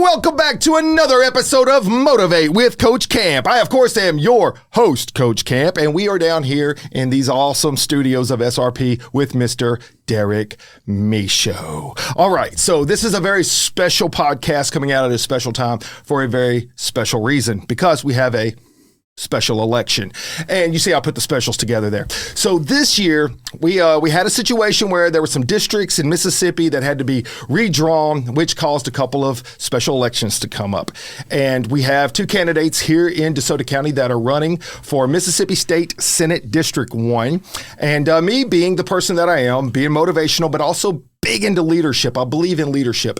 Welcome back to another episode of Motivate with Coach Camp. I, of course, am your host, Coach Camp, and we are down here in these awesome studios of SRP with Mr. Derek Michaud. All right, so this is a very special podcast coming out at a special time for a very special reason, because we have a special election. And you see, I put the specials together there. So this year, we had a situation where there were some districts in Mississippi that had to be redrawn, which caused a couple of special elections to come up. And we have two candidates here in DeSoto County that are running for Mississippi State Senate District 1. And me being the person that I am, being motivational, but also big into leadership. I believe in leadership.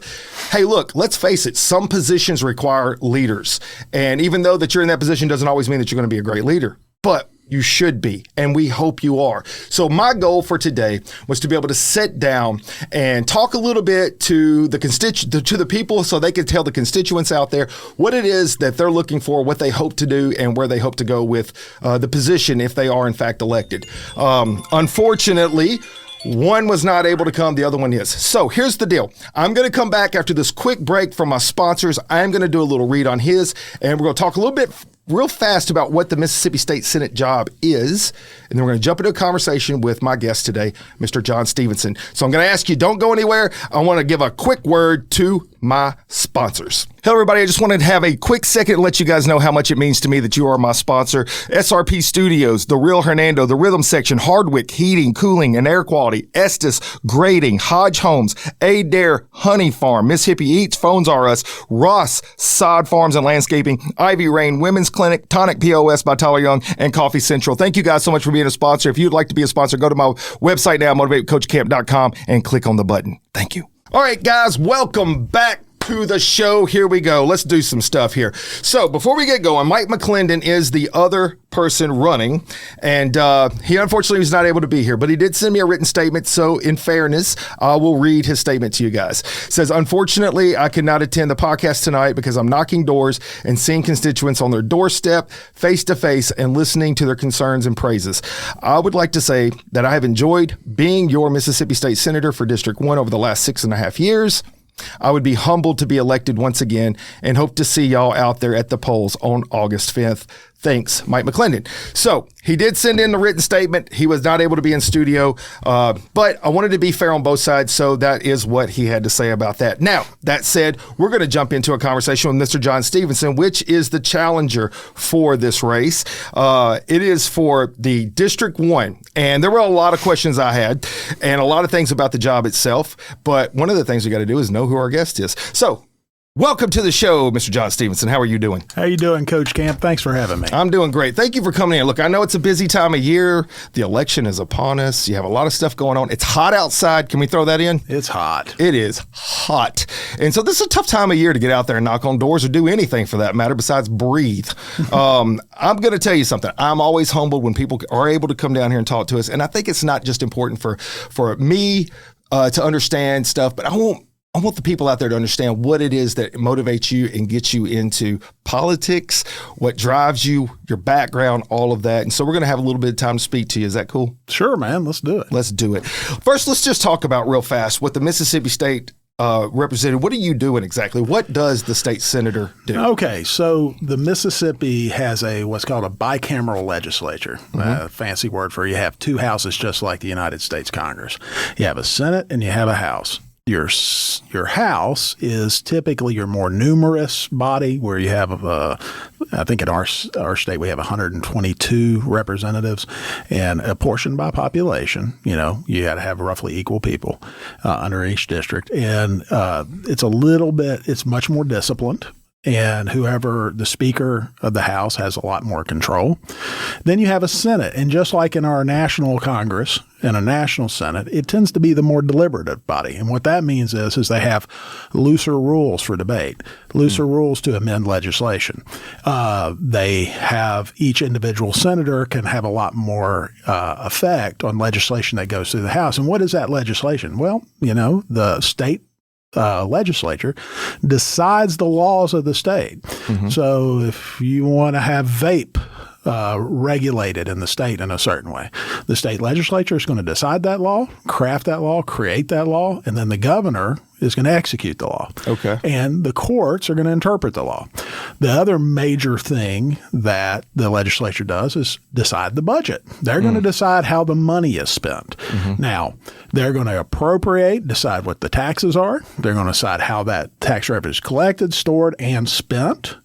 Hey, look, let's face it. Some positions require leaders. And even though that you're in that position doesn't always mean that you're going to be a great leader, but you should be, and we hope you are. So my goal for today was to be able to sit down and talk a little bit to the to the people, so they could tell the constituents out there what it is that they're looking for, what they hope to do, and where they hope to go with the position if they are in fact elected. Unfortunately, one was not able to come, the other one is. So here's the deal. I'm going to come back after this quick break from my sponsors. I'm going to do a little read on his, and we're going to talk a little bit real fast about what the Mississippi State Senate job is. And then we're going to jump into a conversation with my guest today, Mr. Jon Stevenson. So I'm going to ask you, don't go anywhere. I want to give a quick word to my sponsors. Hello, everybody. I just wanted to have a quick second to let you guys know how much it means to me that you are my sponsor. SRP Studios, The Real Hernando, The Rhythm Section, Hardwick Heating, Cooling, and Air Quality, Estes Grading, Hodge Homes, Adair Honey Farm, Miss Hippie Eats, Phones R Us, Ross Sod Farms and Landscaping, Ivy Rain Women's Clinic, Tonic POS by Tyler Young, and Coffee Central. Thank you guys so much for being a sponsor. If you'd like to be a sponsor, go to my website now, motivatecoachcamp.com, and click on the button. Thank you. All right, guys, welcome back to the show. Here we go. Let's do some stuff here. So before we get going, Mike McClendon is the other person running, and he unfortunately was not able to be here, but he did send me a written statement. So in fairness, I will read his statement to you guys. It says, unfortunately, I could not attend the podcast tonight because I'm knocking doors and seeing constituents on their doorstep, face to face, and listening to their concerns and praises. I would like to say that I have enjoyed being your Mississippi State Senator for District 1 over the last 6.5 years. I would be humbled to be elected once again and hope to see y'all out there at the polls on August 5th. Thanks, Mike McClendon. So he did send in the written statement. He was not able to be in studio, but I wanted to be fair on both sides. So that is what he had to say about that. Now, that said, we're going to jump into a conversation with Mr. Jon Stevenson, which is the challenger for this race. It is for the District 1. And there were a lot of questions I had and a lot of things about the job itself. But one of the things we got to do is know who our guest is. So welcome to the show, Mr. Jon Stevenson. How are you doing? How you doing, Coach Camp? Thanks for having me. I'm doing great. Thank you for coming in. Look, I know it's a busy time of year. The election is upon us. You have a lot of stuff going on. It's hot outside. Can we throw that in? It's hot. It is hot. And so this is a tough time of year to get out there and knock on doors or do anything for that matter besides breathe. I'm going to tell you something. I'm always humbled when people are able to come down here and talk to us. And I think it's not just important for me to understand stuff, but I want the people out there to understand what it is that motivates you and gets you into politics, what drives you, your background, all of that. And so we're going to have a little bit of time to speak to you. Is that cool? Sure, man. Let's do it. Let's do it. First, let's just talk about real fast what the Mississippi State representative, what are you doing exactly? What does the state senator do? Okay, so the Mississippi has what's called a bicameral legislature. Fancy word for you have two houses just like the United States Congress. You have a Senate and you have a House. Your House is typically your more numerous body where you have, I think in our state we have 122 representatives and apportioned by population. You know, you got to have roughly equal people under each district. And it's much more disciplined. And whoever the Speaker of the House has a lot more control. Then you have a Senate. And just like in our national Congress and a national Senate, it tends to be the more deliberative body. And what that means is they have looser rules for debate, looser rules to amend legislation. They have each individual senator can have a lot more effect on legislation that goes through the House. And what is that legislation? Well, you know, the state legislature decides the laws of the state. So if you want to have vape regulated in the state in a certain way, the state legislature is going to decide that law, craft that law, create that law, and then the governor is going to execute the law. Okay. And the courts are going to interpret the law. The other major thing that the legislature does is decide the budget. They're going to decide how the money is spent. Now, they're going to appropriate, decide what the taxes are. They're going to decide how that tax revenue is collected, stored, and spent.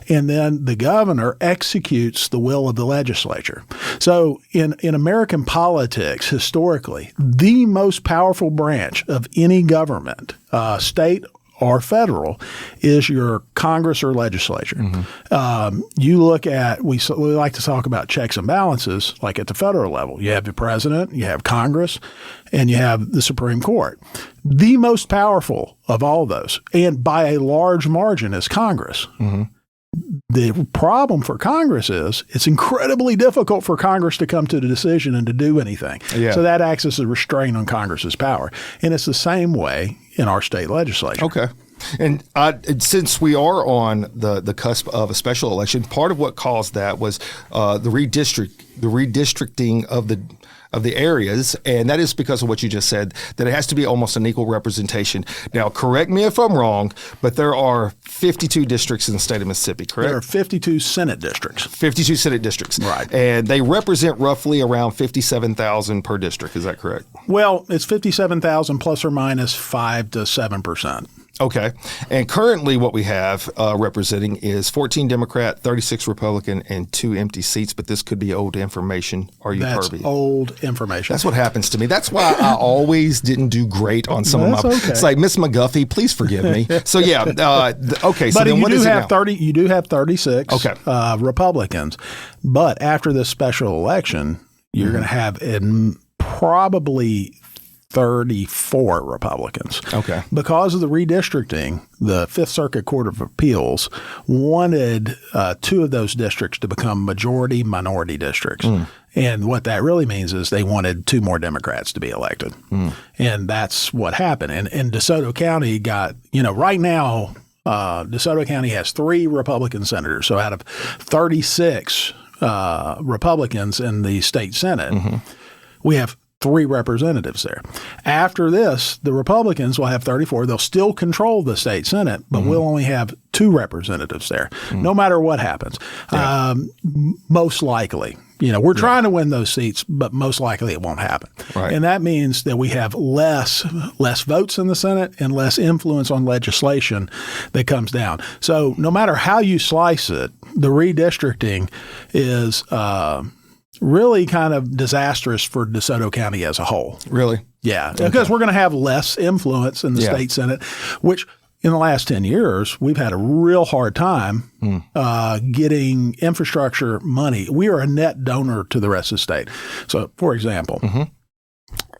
And then the governor executes the will of the legislature. So in American politics, historically, the most powerful branch of any government, state or federal, is your Congress or legislature. You look at, we like to talk about checks and balances, like at the federal level. You have the president, you have Congress, and you have the Supreme Court. The most powerful of all those, and by a large margin, is Congress. The problem for Congress is it's incredibly difficult for Congress to come to the decision and to do anything. So that acts as a restraint on Congress's power. And it's the same way in our state legislature. Okay. And since we are on the cusp of a special election, part of what caused that was the redistricting of the areas, and that is because of what you just said, that it has to be almost an equal representation. Now, correct me if I'm wrong, but there are 52 districts in the state of Mississippi, correct? There are 52 Senate districts. 52 Senate districts. Right. And they represent roughly around 57,000 per district. Is that correct? Well, it's 57,000 plus or minus 5 to 7%. Okay. And currently what we have representing is 14 Democrat, 36 Republican, and 2 empty seats. But this could be old information. Are you That's pervy? old information. That's what happens to me. That's why I always didn't do great on some of my. Okay. It's like Miss McGuffey, please forgive me. So yeah, okay. So but then you what do is have it now? 30. You do have 36 Okay. Republicans, but after this special election, you're going to have probably 34 Republicans. Okay. Because of the redistricting, the Fifth Circuit Court of Appeals wanted 2 of those districts to become majority-minority districts. And what that really means is they wanted 2 more Democrats to be elected. And that's what happened. And DeSoto County got, right now, DeSoto County has 3 Republican senators. So out of 36 Republicans in the state Senate, we have 3 representatives there. After this, the Republicans will have 34. They'll still control the state Senate, but we'll only have 2 representatives there, no matter what happens. Most likely. We're trying to win those seats, but most likely it won't happen. Right. And that means that we have less votes in the Senate and less influence on legislation that comes down. So no matter how you slice it, the redistricting is really kind of disastrous for DeSoto County as a whole. Really? Yeah, because we're going to have less influence in the state Senate, which in the last 10 years, we've had a real hard time getting infrastructure money. We are a net donor to the rest of the state. So, for example,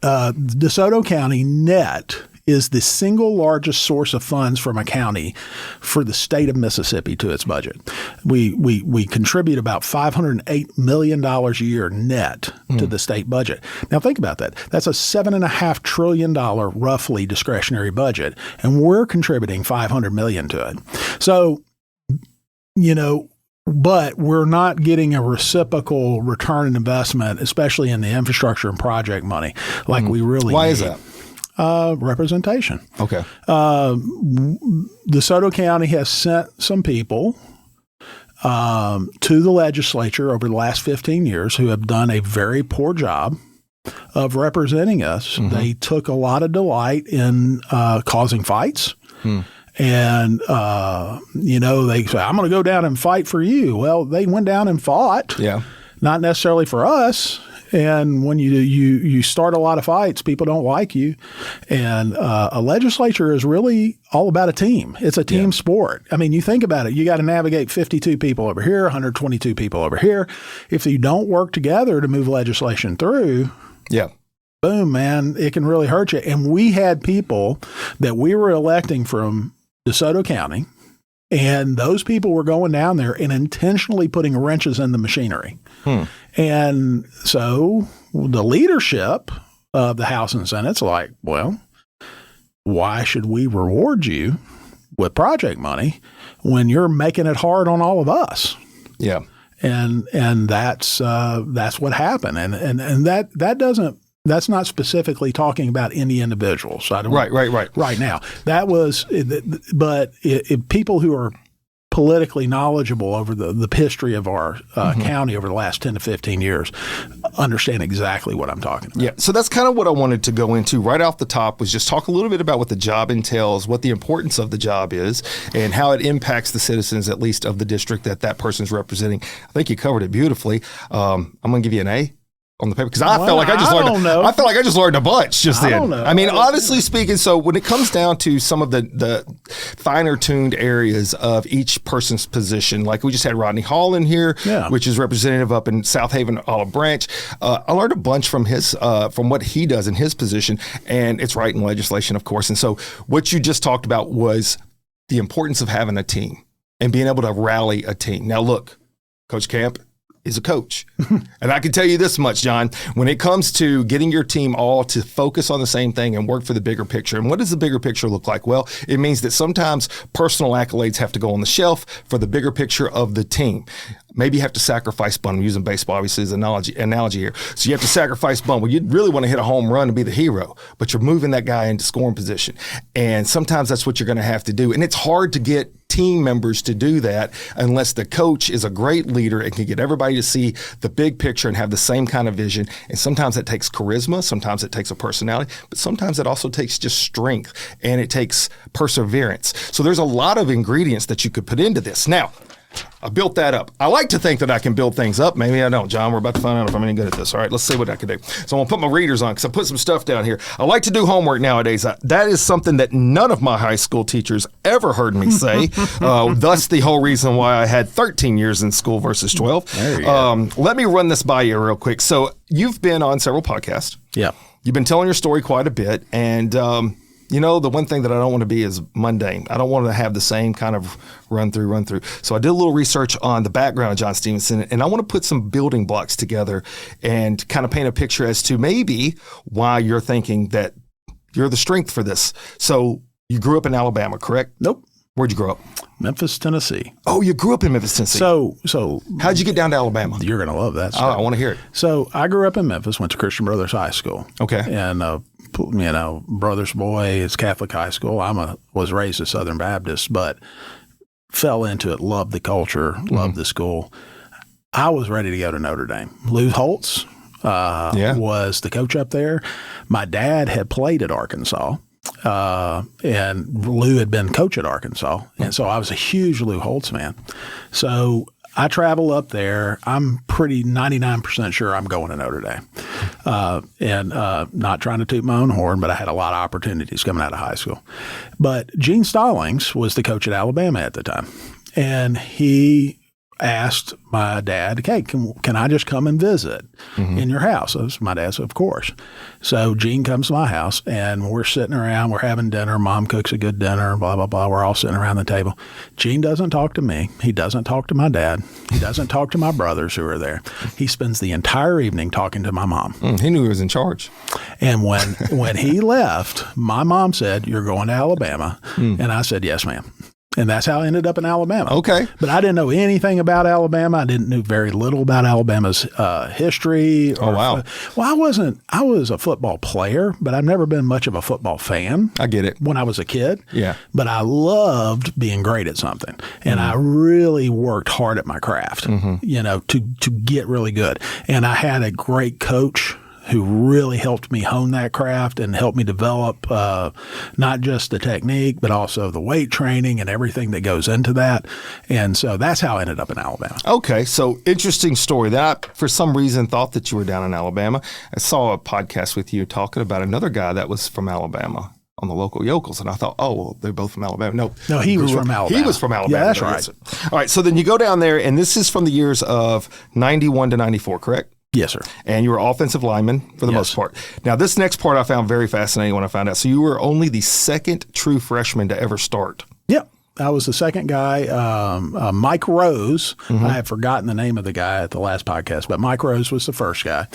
DeSoto County net is the single largest source of funds from a county for the state of Mississippi to its budget. We contribute about $508 million a year net to the state budget. Now think about that. That's a $7.5 trillion roughly discretionary budget, and we're contributing $500 million to it. So, but we're not getting a reciprocal return on investment, especially in the infrastructure and project money, like we really need. Why is that? Representation. Okay. DeSoto County has sent some people to the legislature over the last 15 years who have done a very poor job of representing us. They took a lot of delight in causing fights. And, they say, I'm going to go down and fight for you. Well, they went down and fought. Yeah. Not necessarily for us. And when you start a lot of fights, people don't like you. And a legislature is really all about a team. It's a team sport. I mean, you think about it. You got to navigate 52 people over here, 122 people over here. If you don't work together to move legislation through, boom, man, it can really hurt you. And we had people that we were electing from DeSoto County, and those people were going down there and intentionally putting wrenches in the machinery. And so the leadership of the House and Senate's like, well, why should we reward you with project money when you're making it hard on all of us? Yeah. And that's what happened. And that doesn't That's not specifically talking about any individuals. I don't, Right. Right now. That was, but people who are politically knowledgeable over the history of our county over the last 10 to 15 years understand exactly what I'm talking about. Yeah, so that's kind of what I wanted to go into right off the top, was just talk a little bit about what the job entails, what the importance of the job is, and how it impacts the citizens, at least of the district that person's representing. I think you covered it beautifully. I'm going to give you an A on the paper, because I felt like I just learned a bunch just then. I mean, honestly speaking, so when it comes down to some of the finer tuned areas of each person's position, like we just had Rodney Hall in here, which is representative up in South Haven, Olive Branch. I learned a bunch from from what he does in his position, and it's writing legislation, of course. And so what you just talked about was the importance of having a team and being able to rally a team. Now, look, Coach Camp is a coach. And I can tell you this much, John, when it comes to getting your team all to focus on the same thing and work for the bigger picture. And what does the bigger picture look like? Well, it means that sometimes personal accolades have to go on the shelf for the bigger picture of the team. Maybe you have to sacrifice bunt. I'm using baseball, obviously, as an analogy here. So you have to sacrifice bunt. Well, you really want to hit a home run and be the hero, but you're moving that guy into scoring position. And sometimes that's what you're going to have to do. And it's hard to get team members to do that unless the coach is a great leader and can get everybody to see the big picture and have the same kind of vision. And sometimes it takes charisma, sometimes it takes a personality, but sometimes it also takes just strength, and it takes perseverance. So there's a lot of ingredients that you could put into this. Now, I built that up. I like to think that I can build things up. Maybe I don't, John. We're about to find out if I'm any good at this. All right, let's see what I can do. So I'm going to put my readers on because I put some stuff down here. I like to do homework nowadays. That is something that none of my high school teachers ever heard me say. Thus the whole reason why I had 13 years in school versus 12. There you go. Let me run this by you real quick. So you've been on several podcasts. Yeah. You've been telling your story quite a bit. And, you know, the one thing that I don't want to be is mundane. I don't want to have the same kind of run through. So I did a little research on the background of Jon Stevenson, and I want to put some building blocks together and kind of paint a picture as to maybe why you're thinking that you're the strength for this. So you grew up in Alabama, correct? Nope. Where'd you grow up? Memphis, Tennessee. Oh, you grew up in Memphis, Tennessee. So how'd you get down to Alabama? You're going to love that Oh, story. I want to hear it. So I grew up in Memphis, went to Christian Brothers High School. Okay. And, Brothers Boy is Catholic high school. Was raised a Southern Baptist, but fell into it, loved the culture, loved the school. I was ready to go to Notre Dame. Lou Holtz was the coach up there. My dad had played at Arkansas. And Lou had been coach at Arkansas. And so I was a huge Lou Holtz fan. So I travel up there. I'm pretty 99% sure I'm going to Notre Dame. And not trying to toot my own horn, but I had a lot of opportunities coming out of high school. But Gene Stallings was the coach at Alabama at the time. And he asked my dad, "Hey, can I just come and visit in your house?" So my dad said, "Of course." So Gene comes to my house, and we're sitting around, we're having dinner. Mom cooks a good dinner, blah, blah, blah. We're all sitting around the table. Gene doesn't talk to me. He doesn't talk to my dad. He doesn't talk to my brothers who are there. He spends the entire evening talking to my mom. He knew he was in charge. And when he left, my mom said, "You're going to Alabama." And I said, "Yes, ma'am." And that's how I ended up in Alabama. Okay. But I didn't know anything about Alabama. I didn't know very little about Alabama's history. Oh, wow. I was a football player, but I've never been much of a football fan. I get it. When I was a kid. Yeah. But I loved being great at something. And I really worked hard at my craft, to get really good. And I had a great coach who really helped me hone that craft and helped me develop not just the technique, but also the weight training and everything that goes into that. And so that's how I ended up in Alabama. Okay, so interesting story. That I, for some reason, thought that you were down in Alabama. I saw a podcast with you talking about another guy that was from Alabama on the local yokels, and I thought, oh, well, they're both from Alabama. No, he was from Alabama. He was from Alabama. Yeah, that's right. All right, so then you go down there, and this is from the years of 91 to 94, correct? Yes, sir. And you were offensive lineman for the most part. Now, this next part I found very fascinating when I found out. So you were only the second true freshman to ever start. Yep. I was the second guy. Mike Rose, I had forgotten the name of the guy at the last podcast, but Mike Rose was the first guy.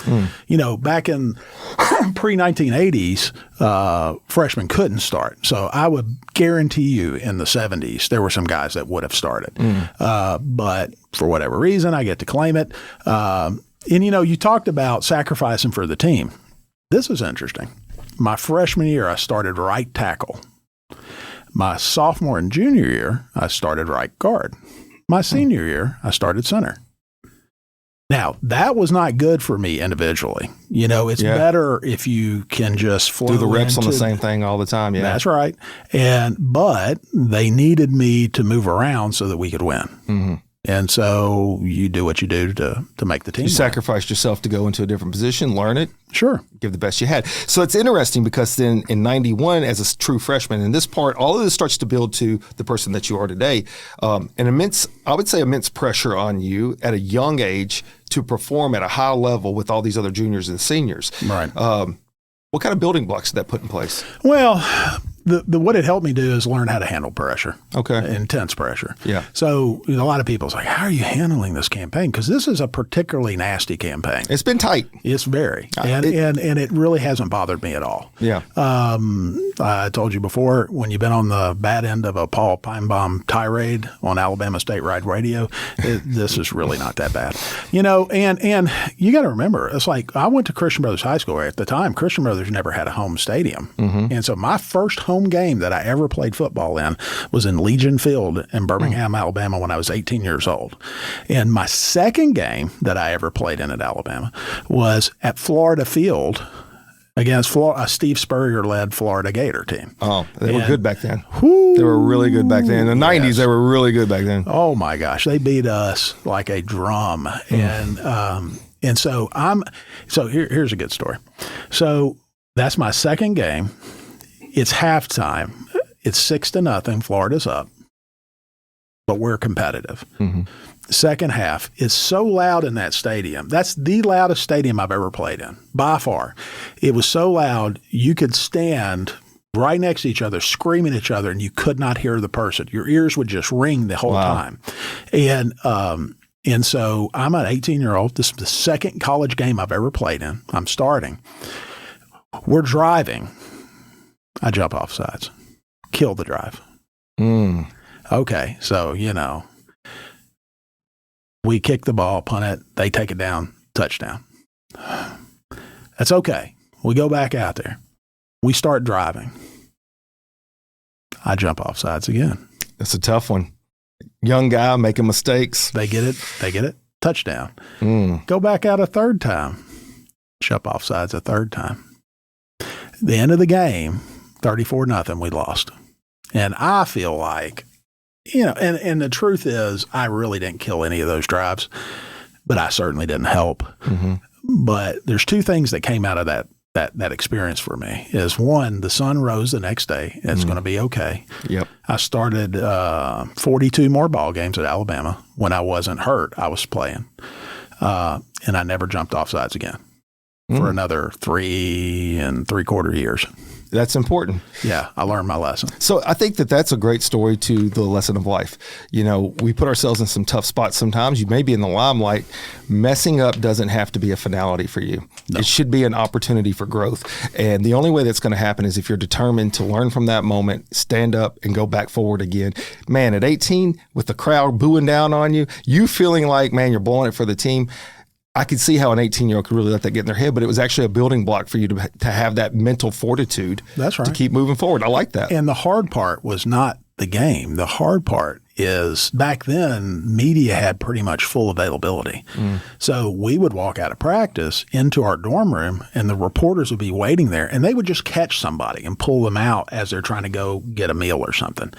Back in pre-1980s, freshmen couldn't start. So I would guarantee you in the 70s, there were some guys that would have started. But for whatever reason, I get to claim it. And, you talked about sacrificing for the team. This is interesting. My freshman year, I started right tackle. My sophomore and junior year, I started right guard. My senior year, I started center. Now, that was not good for me individually. You know, it's better if you can just flow do the reps on the same thing all the time. Yeah, that's right. But they needed me to move around so that we could win. Mm-hmm. And so you do what you do to make the team. You sacrificed yourself to go into a different position, learn it. Sure. Give the best you had. So it's interesting because then in 91, as a true freshman, in this part, all of this starts to build to the person that you are today. An immense pressure on you at a young age to perform at a high level with all these other juniors and seniors. Right. What kind of building blocks did that put in place? Well, what it helped me do is learn how to handle pressure. Okay. Intense pressure. Yeah. So a lot of people say, how are you handling this campaign? Because this is a particularly nasty campaign. It's been tight. It's very. And it really hasn't bothered me at all. Yeah. I told you before, when you've been on the bad end of a Paul Peinbaum tirade on Alabama State Ride Radio, this is really not that bad. You know, and you got to remember, it's like I went to Christian Brothers High School. At the time, Christian Brothers never had a home stadium. Mm-hmm. And so my first home game that I ever played football in was in Legion Field in Birmingham, Alabama when I was 18 years old. And my second game that I ever played in at Alabama was at Florida Field against a Steve Spurrier-led Florida Gator team. Oh, they were good back then. They were really good back then. In the 90s, they were really good back then. Oh, my gosh. They beat us like a drum. And so here's a good story. So that's my second game. It's halftime. It's 6-0. Florida's up, but we're competitive. Mm-hmm. Second half is so loud in that stadium. That's the loudest stadium I've ever played in, by far. It was so loud you could stand right next to each other, screaming at each other, and you could not hear the person. Your ears would just ring the whole time. And so I'm an 18-year-old. This is the second college game I've ever played in. I'm starting. We're driving. I jump off sides. Kill the drive. Okay, so, we kick the ball, punt it, they take it down, touchdown. That's okay. We go back out there. We start driving. I jump off sides again. That's a tough one. Young guy making mistakes. They get it, touchdown. Go back out a third time. Jump off sides a third time. The end of the game, 34-0, we lost. And I feel like, and the truth is, I really didn't kill any of those drives, but I certainly didn't help. Mm-hmm. But there's two things that came out of that experience for me. Is one, the sun rose the next day. It's going to be okay. Yep. I started 42 more ball games at Alabama. When I wasn't hurt, I was playing. And I never jumped off sides again for another 3 3/4 years. That's important. Yeah, I learned my lesson. So I think that's a great story to the lesson of life. We put ourselves in some tough spots sometimes. You may be in the limelight. Messing up doesn't have to be a finality for you. No. It should be an opportunity for growth. And the only way that's going to happen is if you're determined to learn from that moment, stand up, and go back forward again. Man, at 18, with the crowd booing down on you, you feeling like, man, you're blowing it for the team. I could see how an 18-year-old could really let that get in their head, but it was actually a building block for you to have that mental fortitude. That's right. To keep moving forward. I like that. And the hard part was not the game. The hard part is back then, media had pretty much full availability. So we would walk out of practice into our dorm room, and the reporters would be waiting there, and they would just catch somebody and pull them out as they're trying to go get a meal or something.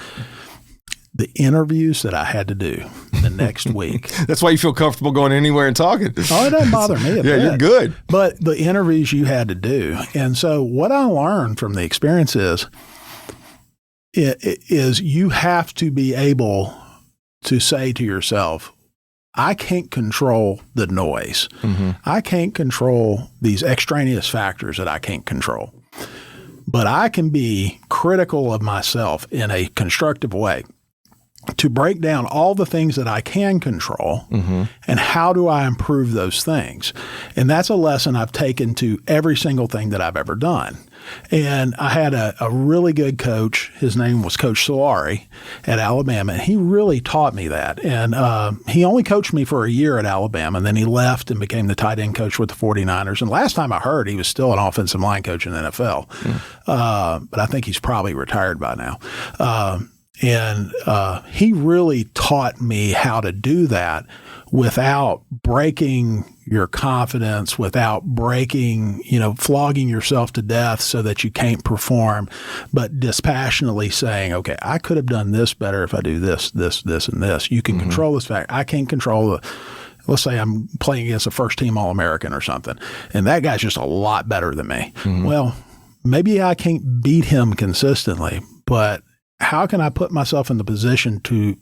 The interviews that I had to do the next week. That's why you feel comfortable going anywhere and talking. Oh, it doesn't bother me a bit. You're good. But the interviews you had to do. And so what I learned from the experience is you have to be able to say to yourself, I can't control the noise. Mm-hmm. I can't control these extraneous factors that I can't control. But I can be critical of myself in a constructive way. to break down all the things that I can control and how do I improve those things. And that's a lesson I've taken to every single thing that I've ever done. And I had a really good coach. His name was Coach Solari at Alabama. And he really taught me that. And he only coached me for a year at Alabama, and then he left and became the tight end coach with the 49ers. And last time I heard, he was still an offensive line coach in the NFL. But I think he's probably retired by now. And he really taught me how to do that without breaking your confidence, without breaking, flogging yourself to death so that you can't perform, but dispassionately saying, okay, I could have done this better if I do this, this, this, and this. You can control this fact. I can't control let's say I'm playing against a first-team All-American or something, and that guy's just a lot better than me. Well, maybe I can't beat him consistently, but how can I put myself in the position to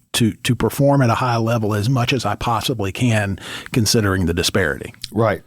perform at a high level as much as I possibly can, considering the disparity? Right.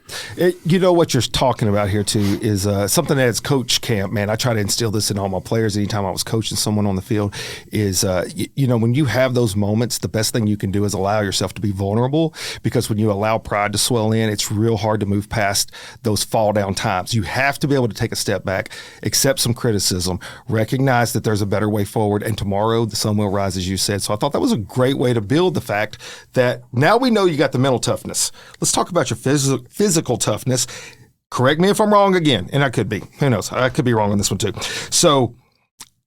What you're talking about here too is something that as coach camp, man, I try to instill this in all my players anytime I was coaching someone on the field is, when you have those moments, the best thing you can do is allow yourself to be vulnerable, because when you allow pride to swell in, it's real hard to move past those fall down times. You have to be able to take a step back, accept some criticism, recognize that there's a better way forward, and tomorrow the sun will rise, as you said. So I thought that was a great way to build the fact that now we know you got the mental toughness. Let's talk about your physical toughness. Correct me if I'm wrong again, and I could be. Who knows? I could be wrong on this one too. So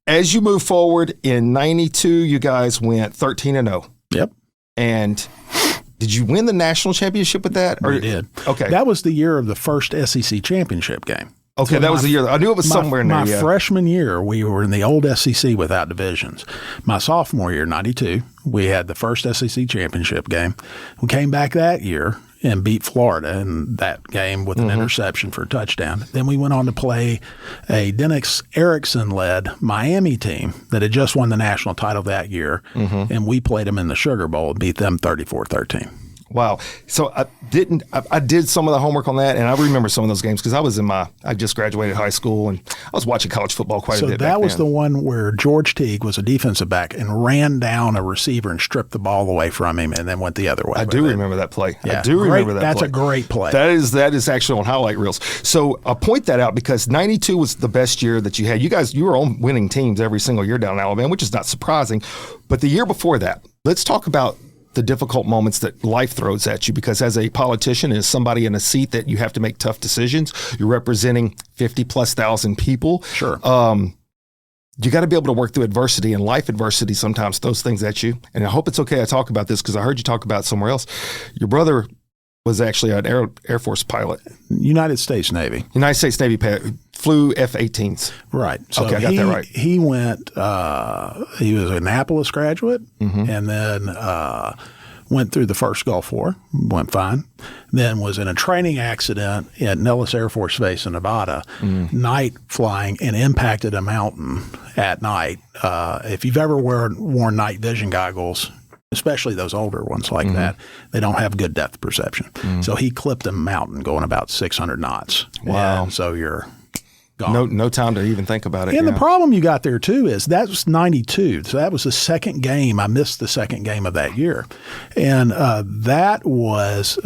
as you move forward in 92, you guys went 13-0. Yep. And did you win the national championship with that? We did. Okay. That was the year of the first SEC championship game. Okay, so that was the year. I knew it was somewhere in there. My freshman year, we were in the old SEC without divisions. My sophomore year, 92, we had the first SEC championship game. We came back that year and beat Florida in that game with an interception for a touchdown. Then we went on to play a Dennis Erickson-led Miami team that had just won the national title that year, and we played them in the Sugar Bowl and beat them 34-13. Wow. So I did some of the homework on that, and I remember some of those games because I just graduated high school, and I was watching college football quite a bit. So that was the one where George Teague was a defensive back and ran down a receiver and stripped the ball away from him and then went the other way. I do remember that play. Yeah. I do remember that play. That's a great play. That is actually on highlight reels. So I'll point that out because 92 was the best year that you had. You were on winning teams every single year down in Alabama, which is not surprising. But the year before that, let's talk about the difficult moments that life throws at you, because as a politician, as somebody in a seat that you have to make tough decisions, you're representing 50,000+ people. Sure. You got to be able to work through adversity, and life adversity sometimes throws things at you. And I hope it's okay I talk about this because I heard you talk about it somewhere else. Your was actually an Air Force pilot. United States Navy. United States Navy flew F-18s. Right. So okay, I got that right. He went, he was an Annapolis graduate and then went through the first Gulf War, went fine, then was in a training accident at Nellis Air Force Base in Nevada, night flying, and impacted a mountain at night. If you've ever worn night vision goggles, especially those older ones like that, they don't have good depth perception. So he clipped a mountain going about 600 knots. Wow. And so you're gone. No time to even think about it. And the problem you got there, too, is that was 92. So that was the second game. I missed the second game of that year. And that was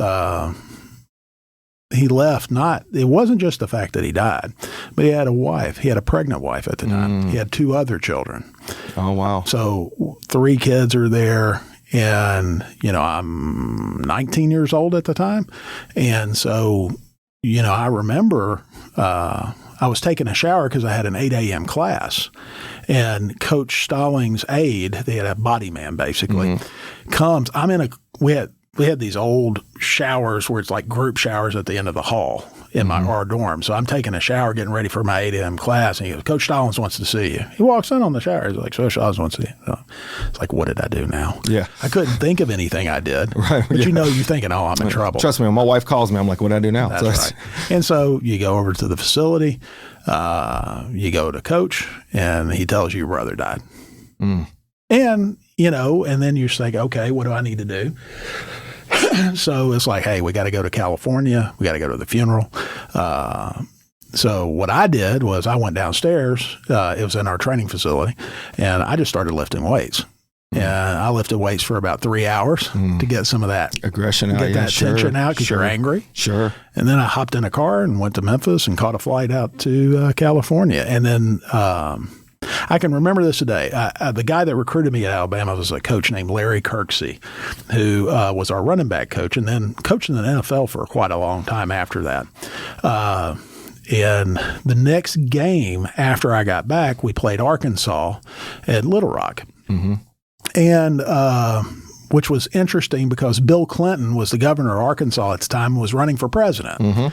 he left it wasn't just the fact that he died, but he had a wife. He had a pregnant wife at the time. He had 2 other children. Oh, wow. So 3 kids are there. And, I'm 19 years old at the time. And so, I remember I was taking a shower because I had an 8 a.m. class. And Coach Stallings' aide, they had a body man basically, comes. We had these old showers where it's like group showers at the end of the hall in our dorm. So I'm taking a shower, getting ready for my 8 a.m. class, and he goes, "Coach Stallings wants to see you." He walks in on the shower. He's like, "Coach Stallings wants to see you." It's like, what did I do now? Yeah. I couldn't think of anything I did. Right. But you're thinking, oh, I'm in trouble. Trust me, when my wife calls me, I'm like, what do I do now? That's right. And so you go over to the facility, you go to Coach, and he tells you your brother died. And, and then you think, okay, what do I need to do? So it's like, hey, we got to go to California. We got to go to the funeral. So what I did was I went downstairs. It was in our training facility, and I just started lifting weights. Yeah, I lifted weights for about 3 hours to get some of that aggression out, get that tension out because you're angry. Sure. And then I hopped in a car and went to Memphis and caught a flight out to California. And then I can remember this today. The guy that recruited me at Alabama was a coach named Larry Kirksey, who was our running back coach and then coached in the NFL for quite a long time after that. And the next game after I got back, we played Arkansas at Little Rock. Mm-hmm. And which was interesting because Bill Clinton was the governor of Arkansas at the time and was running for president. Mm-hmm.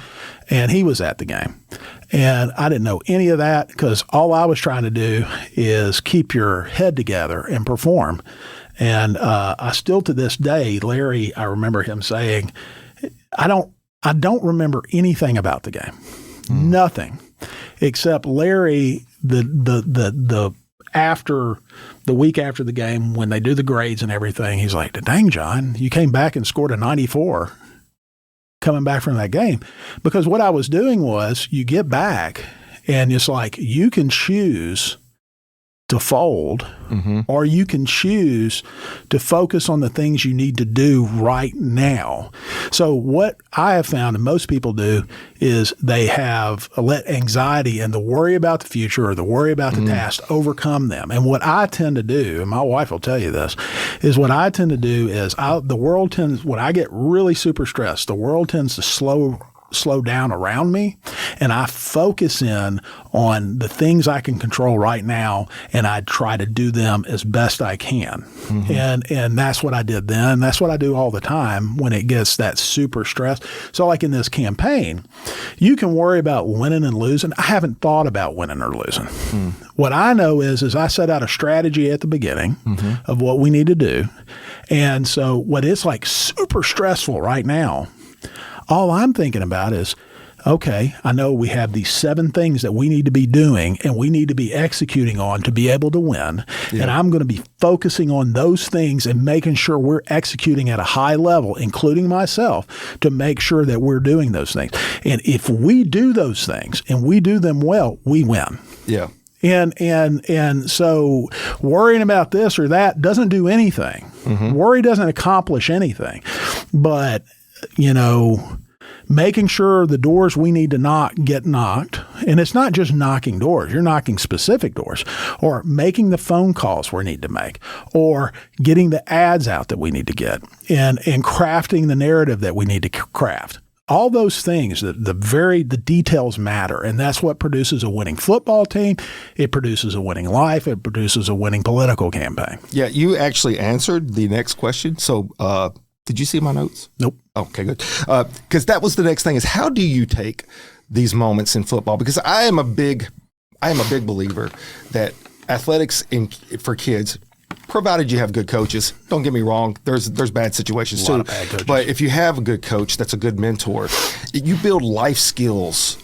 And he was at the game. And I didn't know any of that because all I was trying to do is keep your head together and perform. And I still to this day, Larry, I remember him saying, I don't remember anything about the game. Nothing, except Larry, the after the week after the game when they do the grades and everything, he's like, dang, John, you came back and scored a 94 coming back from that game. Because what I was doing was you get back and it's like you can choose to fold or you can choose to focus on the things you need to do right now. So what I have found and most people do is they have let anxiety and the worry about the future or the worry about the past overcome them. And what I tend to do, and my wife will tell you this, is what I tend to do is the world tends, when I get really super stressed, the world tends to slow down around me and I focus in on the things I can control right now and I try to do them as best I can. Mm-hmm. And that's what I did then. That's what I do all the time when it gets that super stress. So like in this campaign, you can worry about winning and losing. I haven't thought about winning or losing. What I know is I set out a strategy at the beginning of what we need to do. And so what is like super stressful right now, all I'm thinking about is, okay, I know we have these 7 things that we need to be doing and we need to be executing on to be able to win. Yeah. And I'm going to be focusing on those things and making sure we're executing at a high level, including myself, to make sure that we're doing those things. And if we do those things and we do them well, we win. Yeah. And so worrying about this or that doesn't do anything. Worry doesn't accomplish anything. But making sure the doors we need to knock get knocked. And it's not just knocking doors. You're knocking specific doors or making the phone calls we need to make or getting the ads out that we need to get and crafting the narrative that we need to craft. All those things, the details matter. And that's what produces a winning football team. It produces a winning life. It produces a winning political campaign. Yeah, you actually answered the next question. So, did you see my notes? Nope. Okay, good. Because that was the next thing is how do you take these moments in football? Because I am a big believer that athletics for kids, provided you have good coaches, don't get me wrong, there's bad situations too. But if you have a good coach that's a good mentor, you build life skills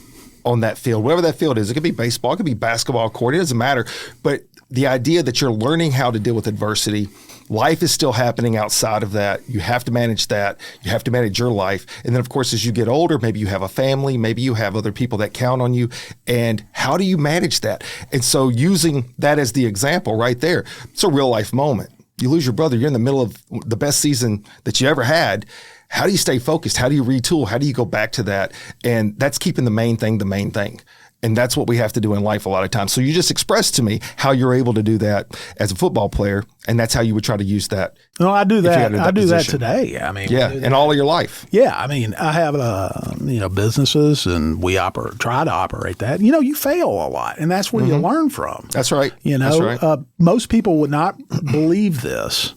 on that field, whatever that field is. It could be baseball, it could be basketball court, it doesn't matter. But the idea that you're learning how to deal with adversity, life is still happening outside of that. You have to manage that. You have to manage your life. And then, of course, as you get older, maybe you have a family, maybe you have other people that count on you. And how do you manage that? And so using that as the example right there, it's a real life moment. You lose your brother. You're in the middle of the best season that you ever had. How do you stay focused? How do you retool? How do you go back to that? And that's keeping the main thing. And that's what we have to do in life a lot of times. So you just expressed to me how you're able to do that as a football player, and that's how you would try to use that. No, I do that. I do that today. I mean, yeah, in all of your life. Yeah, I mean, I have businesses, and we try to operate that. You fail a lot, and that's where you learn from. That's right. That's right. Most people would not believe this,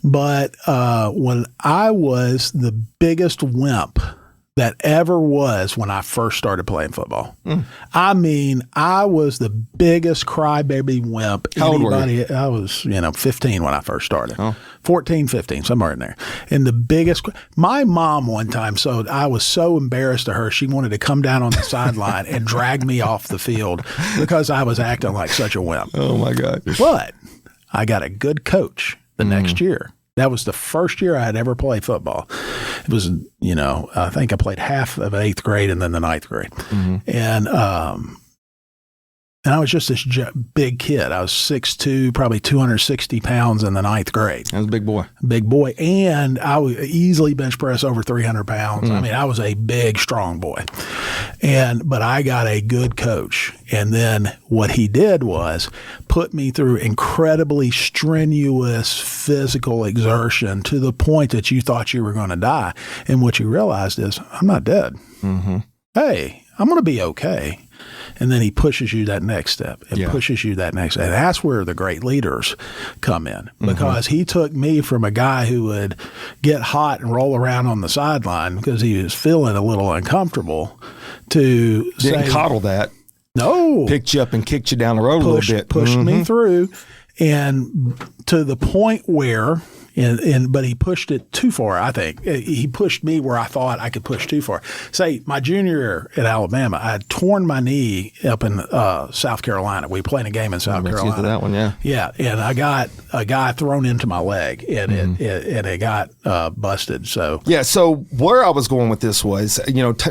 but when I was the biggest wimp that ever was when I first started playing football. I mean, I was the biggest crybaby wimp. How old were you? I was, 15 when I first started. 14, 15, somewhere in there. And the biggest, my mom one time, so I was so embarrassed to her, she wanted to come down on the sideline and drag me off the field because I was acting like such a wimp. Oh my God. But I got a good coach the next year. That was the first year I had ever played football. It was, I think I played half of 8th grade and then the 9th grade. And And I was just this big kid. I was 6'2", probably 260 pounds in the 9th grade. That was a big boy. Big boy. And I would easily bench press over 300 pounds. I mean, I was a big, strong boy. But I got a good coach. And then what he did was put me through incredibly strenuous physical exertion to the point that you thought you were going to die. And what you realized is, I'm not dead. Mm-hmm. Hey, I'm going to be okay. And then he pushes you that next step and pushes you that next step. And that's where the great leaders come in, because he took me from a guy who would get hot and roll around on the sideline because he was feeling a little uncomfortable to Didn't coddle that. No. Picked you up and kicked you down the road a little bit. Pushed me through, and to the point where but he pushed it too far, I think. He pushed me where I thought I could push too far. Say, my junior year at Alabama, I had torn my knee up in South Carolina. We played a game in South Carolina. Get to that one, yeah. Yeah, and I got a guy thrown into my leg, and it got busted. So yeah, so where I was going with this was,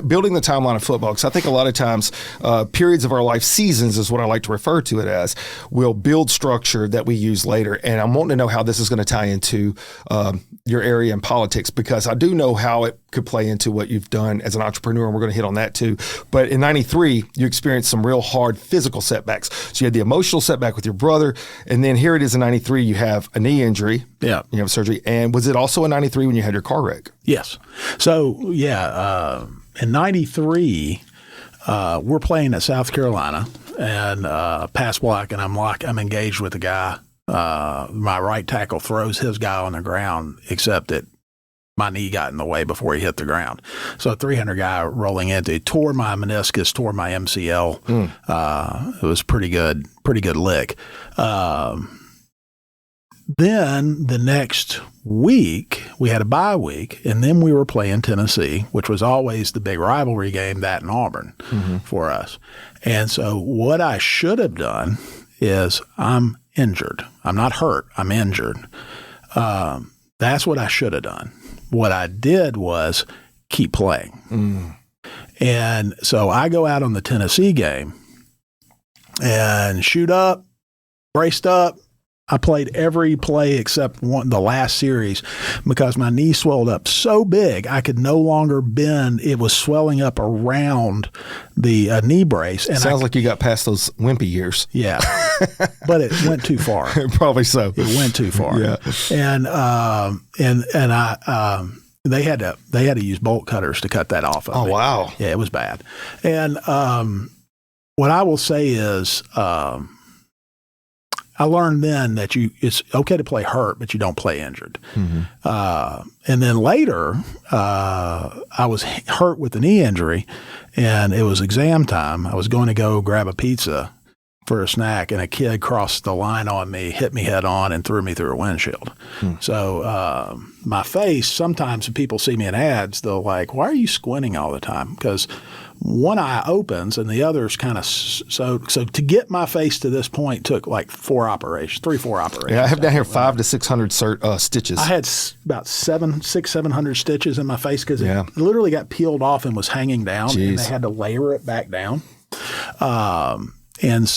building the timeline of football, because I think a lot of times periods of our life, seasons is what I like to refer to it as, will build structure that we use later. And I'm wanting to know how this is going to tie into your area in politics, because I do know how it could play into what you've done as an entrepreneur, and we're going to hit on that too. But in '93, you experienced some real hard physical setbacks. So you had the emotional setback with your brother, and then here it is in '93, you have a knee injury. Yeah. You have surgery. And was it also in '93 when you had your car wreck? Yes. So, in '93, we're playing at South Carolina, and pass block, and I'm engaged with a guy. My right tackle throws his guy on the ground, except that my knee got in the way before he hit the ground. So a 300 guy rolling into it, tore my meniscus, tore my MCL. It was pretty good lick. Then the next week, we had a bye week, and then we were playing Tennessee, which was always the big rivalry game, that and Auburn for us. And so what I should have done is, I'm injured. I'm not hurt. I'm injured. That's what I should have done. What I did was keep playing. And so I go out on the Tennessee game and shoot up, braced up. I played every play except the last series, because my knee swelled up so big I could no longer bend. It was swelling up around the knee brace. And sounds like you got past those wimpy years. Yeah, but it went too far. Probably so. It went too far. Yeah, and they had to use bolt cutters to cut that off of me. Wow. Yeah, it was bad. And what I will say is, I learned then that it's okay to play hurt, but you don't play injured. And then later, I was hurt with the knee injury, and it was exam time. I was going to go grab a pizza for a snack, and a kid crossed the line on me, hit me head on, and threw me through a windshield. So my face, sometimes when people see me in ads, they'll like, why are you squinting all the time? Because one eye opens and the other's kind of so to get my face to this point took like 4 operations. Yeah, I have down here 500 to 600 stitches. I had about 700 stitches in my face because it literally got peeled off and was hanging down. And they had to layer it back down. And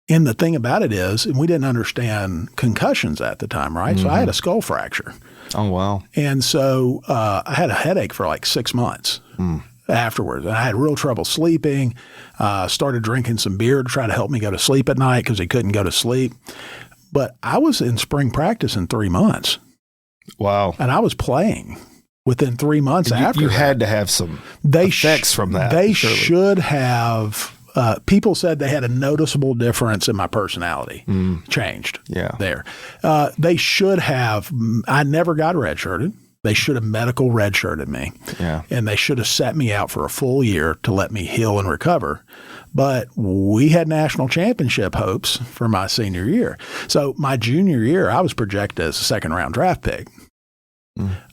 the thing about it is, and we didn't understand concussions at the time, right? So I had a skull fracture. Oh, wow. And so I had a headache for like 6 months afterwards. And I had real trouble sleeping. Started drinking some beer to try to help me go to sleep at night because he couldn't go to sleep. But I was in spring practice in 3 months. Wow. And I was playing within 3 months after you that. had to have some effects from that. They should have. People said they had a noticeable difference in my personality changed there. They should have. I never got redshirted. They should have medical redshirted me. Yeah. And they should have set me out for a full year to let me heal and recover. But we had national championship hopes for my senior year. So my junior year, I was projected as a second-round draft pick.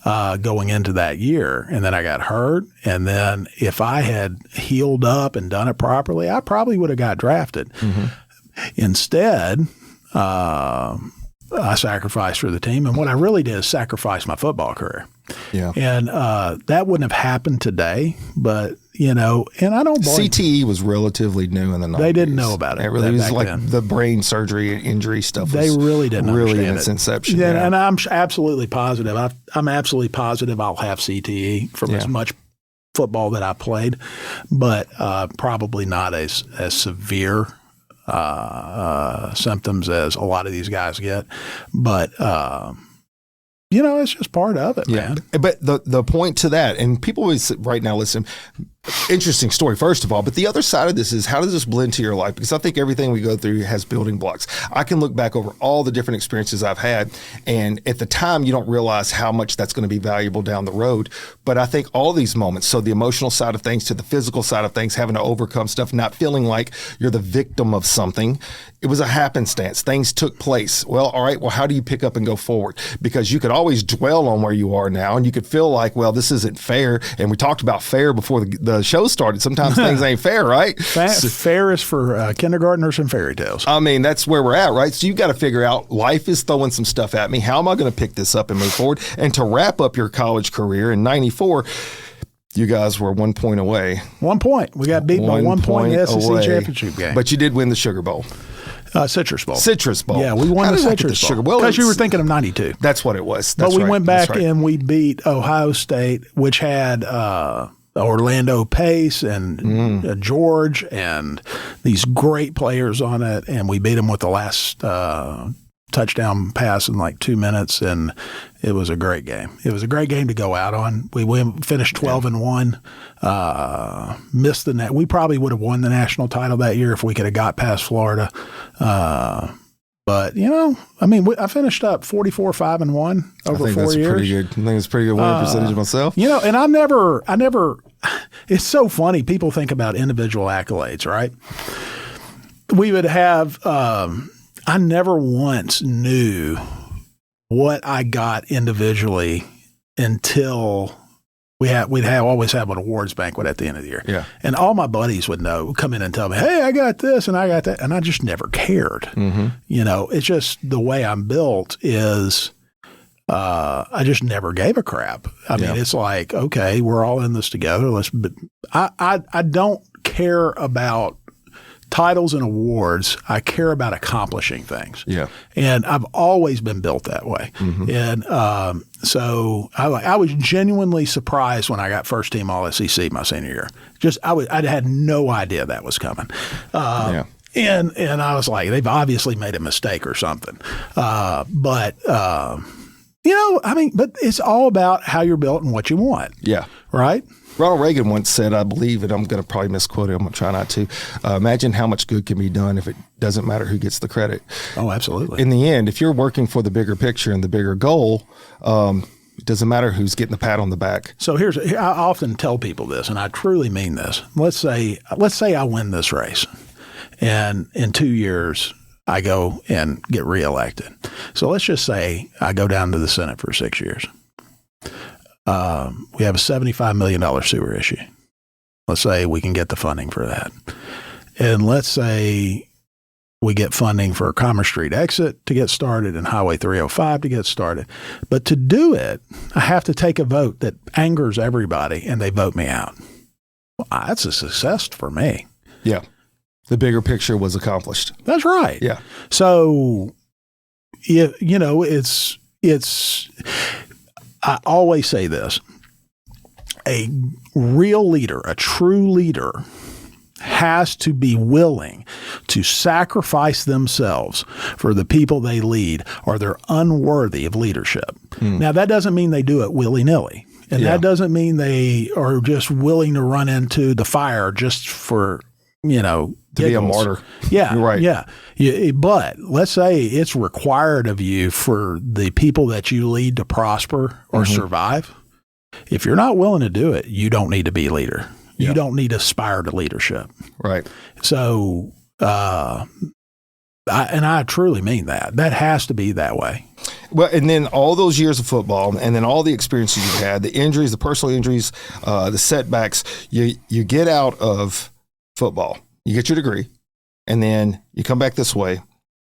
Going into that year. And then I got hurt. And then if I had healed up and done it properly, I probably would have got drafted. Instead, I sacrificed for the team. And what I really did is sacrifice my football career. Yeah. And that wouldn't have happened today, but, and I don't blame CTE was relatively new in the 90s. They didn't know about it. It really was like then. the brain surgery and injury stuff. They really didn't really understand in its inception. Yeah, Yeah. and I'm absolutely positive. I'm absolutely positive I'll have CTE from as much football that I played, but probably not as severe symptoms as a lot of these guys get. But it's just part of it, man. But the point to that, and people always right now listen, interesting story, first of all, but the other side of this is how does this blend to your life? Because I think everything we go through has building blocks. I can look back over all the different experiences I've had, and at the time you don't realize how much that's going to be valuable down the road. But I think all these moments, so the emotional side of things to the physical side of things, having to overcome stuff, not feeling like you're the victim of something, it was a happenstance. Things took place. Well, all right, well, how do you pick up and go forward? Because you could always dwell on where you are now, and you could feel like, well, this isn't fair. And we talked about fair before the show started. Sometimes things ain't fair, right? Fair is for kindergartners and fairy tales. I mean, that's where we're at, right? So you've got to figure out life is throwing some stuff at me. How am I going to pick this up and move forward? And to wrap up your college career in 94, you guys were 1 point away. 1 point. We got beat by 1 point in the SEC championship game. But you did win the Sugar Bowl. Citrus Bowl. Citrus Bowl. Yeah, we won the Citrus Bowl. Because you were thinking of 92. That's what it was. But we went back and we beat Ohio State, which had Orlando Pace and George and these great players on it. And we beat them with the last touchdown pass in like 2 minutes. And it was a great game. It was a great game to go out on. We finished 12-1. Missed the net. We probably would have won the national title that year if we could have got past Florida. But I finished up 44-5-1 over 4 years. Pretty good. I think it's a pretty good winning percentage myself. And I never. It's so funny. People think about individual accolades, right? We would have. I never once knew what I got individually until we'd always have an awards banquet at the end of the year. Yeah. And all my buddies would come in and tell me, hey, I got this and I got that. And I just never cared. Mm-hmm. It's just the way I'm built is I just never gave a crap. I mean, it's like, okay, we're all in this together. I don't care about titles and awards. I care about accomplishing things. Yeah. And I've always been built that way. Mm-hmm. And so I was genuinely surprised when I got first team All SEC my senior year. I had no idea that was coming. And I was like, they've obviously made a mistake or something. But it's all about how you're built and what you want. Yeah. Right? Ronald Reagan once said, I believe, and I'm going to probably misquote it, I'm going to try not to, imagine how much good can be done if it doesn't matter who gets the credit. Oh, absolutely. In the end, if you're working for the bigger picture and the bigger goal, it doesn't matter who's getting the pat on the back. So I often tell people this, and I truly mean this. Let's say I win this race, and in 2 years I go and get reelected. So let's just say I go down to the Senate for 6 years. We have a $75 million sewer issue. Let's say we can get the funding for that. And let's say we get funding for Commerce Street exit to get started and Highway 305 to get started. But to do it, I have to take a vote that angers everybody and they vote me out. Well, that's a success for me. Yeah. The bigger picture was accomplished. That's right. Yeah. So, it's I always say this, a real leader, a true leader has to be willing to sacrifice themselves for the people they lead or they're unworthy of leadership. Now, that doesn't mean they do it willy-nilly. And that doesn't mean they are just willing to run into the fire just for, to be a martyr. Yeah. You're right. Yeah. But let's say it's required of you for the people that you lead to prosper or survive. If you're not willing to do it, you don't need to be a leader. You don't need to aspire to leadership. Right. So, I truly mean that. That has to be that way. Well, and then all those years of football and then all the experiences you've had, the injuries, the personal injuries, the setbacks, you get out of football. You get your degree, and then you come back this way,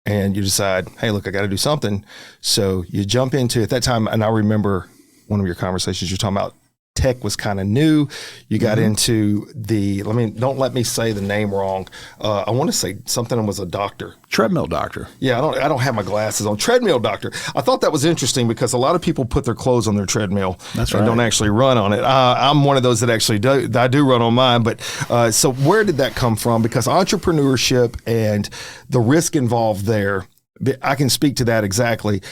and you decide, hey, look, I got to do something. So you jump into, at that time, and I remember one of your conversations, you're talking about tech was kind of new. You got into don't let me say the name wrong. I want to say something was a doctor. Treadmill doctor. Yeah, I don't have my glasses on. Treadmill doctor. I thought that was interesting because a lot of people put their clothes on their treadmill and don't actually run on it. I'm one of those that actually do. I do run on mine. But so where did that come from? Because entrepreneurship and the risk involved there, I can speak to that exactly.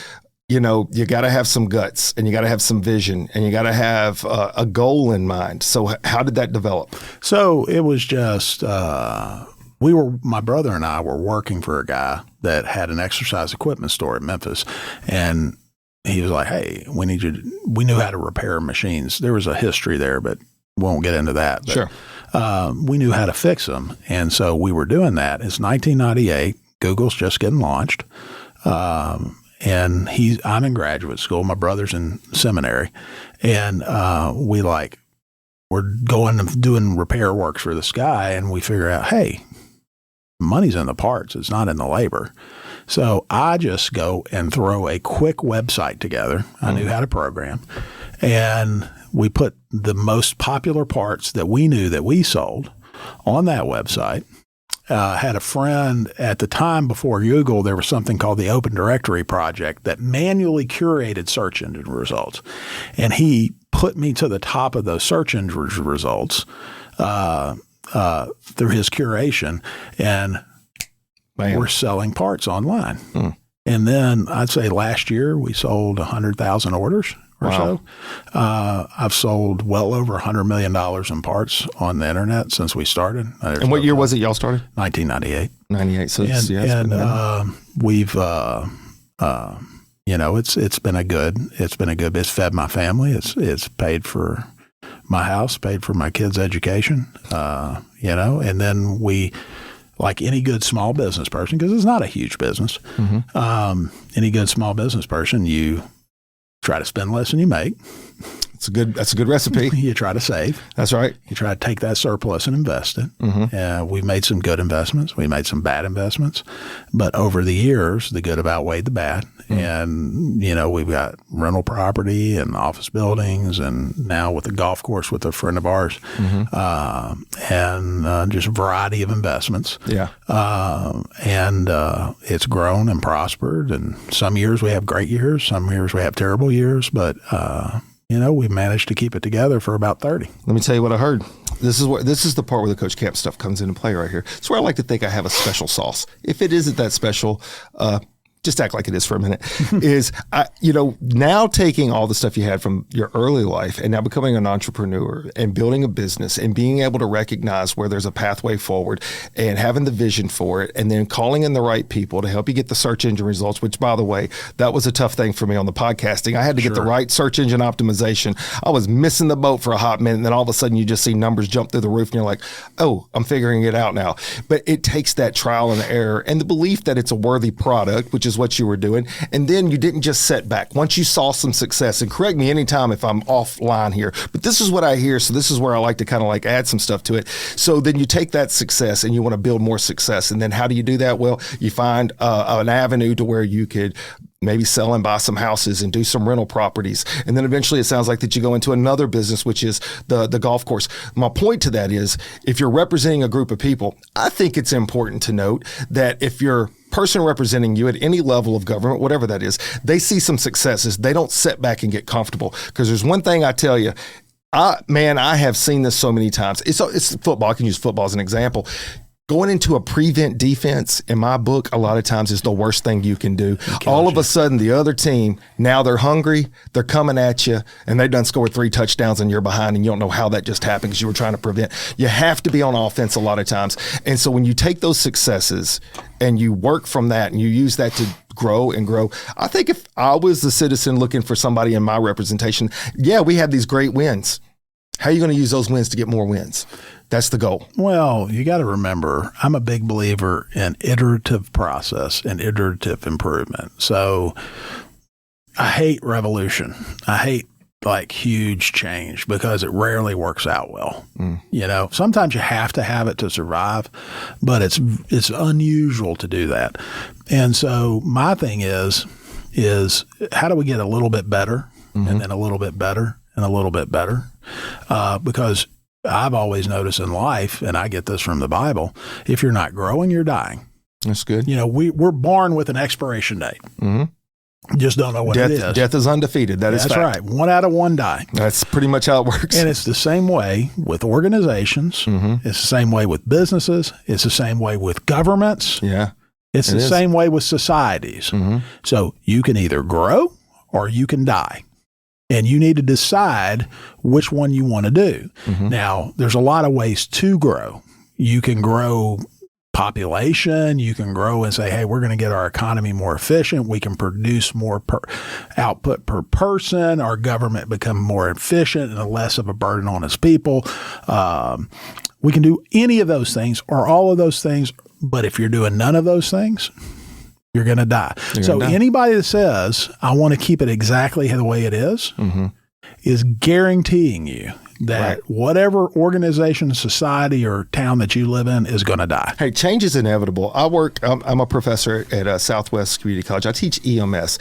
You got to have some guts and you got to have some vision and you got to have a goal in mind. So how did that develop? So it was just, my brother and I were working for a guy that had an exercise equipment store in Memphis. And he was like, hey, we knew how to repair machines. There was a history there, but we won't get into that. But, sure. We knew how to fix them. And so we were doing that. It's 1998. Google's just getting launched. And I'm in graduate school. My brother's in seminary, and we're going and doing repair works for this guy, and we figure out, hey, money's in the parts. It's not in the labor. So I just go and throw a quick website together. I knew how to program, and we put the most popular parts that we knew that we sold on that website. Had a friend at the time before Google, there was something called the Open Directory Project that manually curated search engine results. And he put me to the top of those search engine results through his curation. And we're selling parts online. And then I'd say last year we sold 100,000 orders or so. I've sold well over $100 million in parts on the internet since we started. And what year was it y'all started? 1998. 98. So we've it's been a good. It's fed my family. It's paid for my house, paid for my kids' education. And then we. Like any good small business person, because it's not a huge business, any good small business person, you try to spend less than you make. That's a good recipe. You try to save. That's right. You try to take that surplus and invest it. We've made some good investments. We made some bad investments. But over the years, the good have outweighed the bad. And, we've got rental property and office buildings and now with the golf course with a friend of ours and just a variety of investments. Yeah. And it's grown and prospered. And some years we have great years. Some years we have terrible years. But we managed to keep it together for about 30. Let me tell you what I heard. This is the part where the Coach Camp stuff comes into play right here. It's where I like to think I have a special sauce. If it isn't that special, just act like it is for a minute, now taking all the stuff you had from your early life and now becoming an entrepreneur and building a business and being able to recognize where there's a pathway forward and having the vision for it and then calling in the right people to help you get the search engine results, which, by the way, that was a tough thing for me on the podcasting. I had to get the right search engine optimization. I was missing the boat for a hot minute, and then all of a sudden you just see numbers jump through the roof and you're like, oh, I'm figuring it out now. But it takes that trial and error and the belief that it's a worthy product, which is what you were doing. And then you didn't just set back. Once you saw some success, and correct me anytime if I'm offline here, but this is what I hear. So this is where I like to kind of like add some stuff to it. So then you take that success and you want to build more success. And then how do you do that? Well, you find an avenue to where you could maybe sell and buy some houses and do some rental properties. And then eventually it sounds like that you go into another business, which is the golf course. My point to that is if you're representing a group of people, I think it's important to note that if you're person representing you at any level of government, whatever that is, they see some successes. They don't sit back and get comfortable. Because there's one thing I tell you, I have seen this so many times. It's football. I can use football as an example. Going into a prevent defense, in my book, a lot of times is the worst thing you can do. All of a sudden, the other team, now they're hungry, they're coming at you, and they done scored 3 touchdowns and you're behind, and you don't know how that just happened because you were trying to prevent. You have to be on offense a lot of times. And so when you take those successes and you work from that and you use that to grow and grow, I think if I was the citizen looking for somebody in my representation, we have these great wins. How are you going to use those wins to get more wins? That's the goal. Well, you got to remember, I'm a big believer in iterative process and iterative improvement. So I hate revolution. I hate like huge change because it rarely works out well. Sometimes you have to have it to survive, but it's unusual to do that. And so my thing is how do we get a little bit better and then a little bit better and a little bit better. Because I've always noticed in life, and I get this from the Bible, if you're not growing, you're dying. That's good. You know, we're born with an expiration date. Just don't know what it is. Death is undefeated. That's fact. Right. 1 out of 1 die. That's pretty much how it works. And it's the same way with organizations. It's the same way with businesses. It's the same way with governments. Yeah. It's the same way with societies. So you can either grow or you can die. And you need to decide which one you want to do. Now, there's a lot of ways to grow. You can grow population. You can grow and say, hey, we're going to get our economy more efficient. We can produce more output per person. Our government become more efficient and less of a burden on its people. We can do any of those things or all of those things. But if you're doing none of those things, you're going to die. Anybody that says, I want to keep it exactly the way it is guaranteeing you that whatever organization, society, or town that you live in is going to die. Hey, change is inevitable. I'm a professor at Southwest Community College. I teach EMS.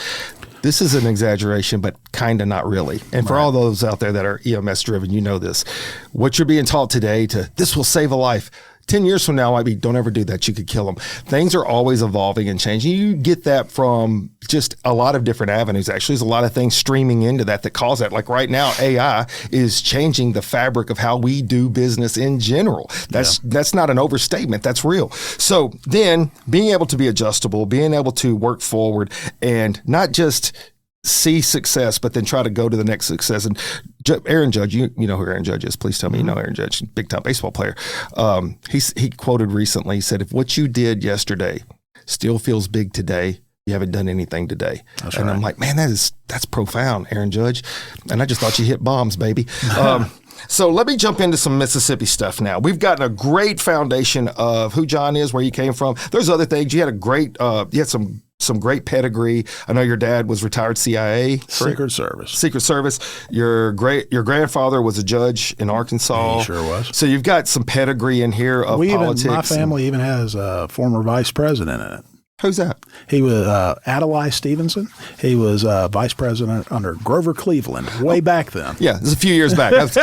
This is an exaggeration, but kind of not really. And for all those out there that are EMS driven, you know this. What you're being taught today this will save a life. 10 years from now might be, don't ever do that. You could kill them. Things are always evolving and changing. You get that from just a lot of different avenues. Actually, there's a lot of things streaming into that cause that. Like right now, AI is changing the fabric of how we do business in general. That's not an overstatement. That's real. So then being able to be adjustable, being able to work forward and not just see success, but then try to go to the next success. And Aaron Judge, you know who Aaron Judge is. Please tell me you know Aaron Judge, big time baseball player. He quoted recently, he said, if what you did yesterday still feels big today, you haven't done anything today. That's and right. I'm like, man, that's profound, Aaron Judge. And I just thought you hit bombs, baby. So let me jump into some Mississippi stuff now. We've gotten a great foundation of who Jon is, where you came from. There's other things. You had a great, you had some great pedigree. I know your dad was retired CIA. Secret Service. Your grandfather was a judge in Arkansas. He sure was. So you've got some pedigree in here of politics. My family even has a former vice president in it. Who's that? He was Jon Stevenson. He was vice president under Grover Cleveland way back then. Yeah, this is a few years back. I was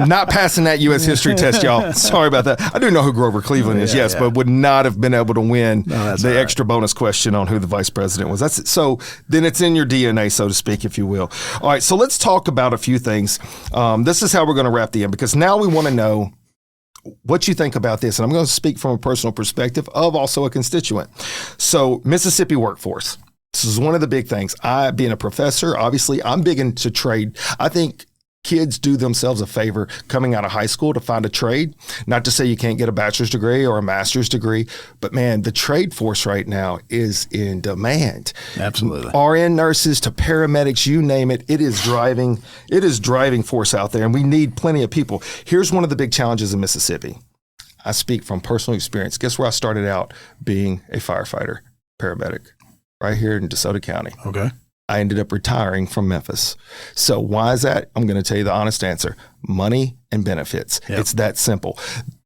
not passing that U.S. history test, y'all. Sorry about that. I do know who Grover Cleveland is, but would not have been able to win the extra bonus question on who the vice president was. So then it's in your DNA, so to speak, if you will. All right, so let's talk about a few things. This is how we're going to wrap the end, because now we want to know what you think about this. And I'm going to speak from a personal perspective of also a constituent. So Mississippi workforce. This is one of the big things. Being a professor, obviously, I'm big into trade. I think kids do themselves a favor coming out of high school to find a trade. Not to say you can't get a bachelor's degree or a master's degree, but man, the trade force right now is in demand. Absolutely. RN nurses to paramedics, you name it. It is driving force out there, and we need plenty of people. Here's one of the big challenges in Mississippi. I speak from personal experience. Guess where I started out being a firefighter, paramedic? Right here in DeSoto County. Okay. I ended up retiring from Memphis. So why is that? I'm going to tell you the honest answer. Money and benefits. Yep. It's that simple.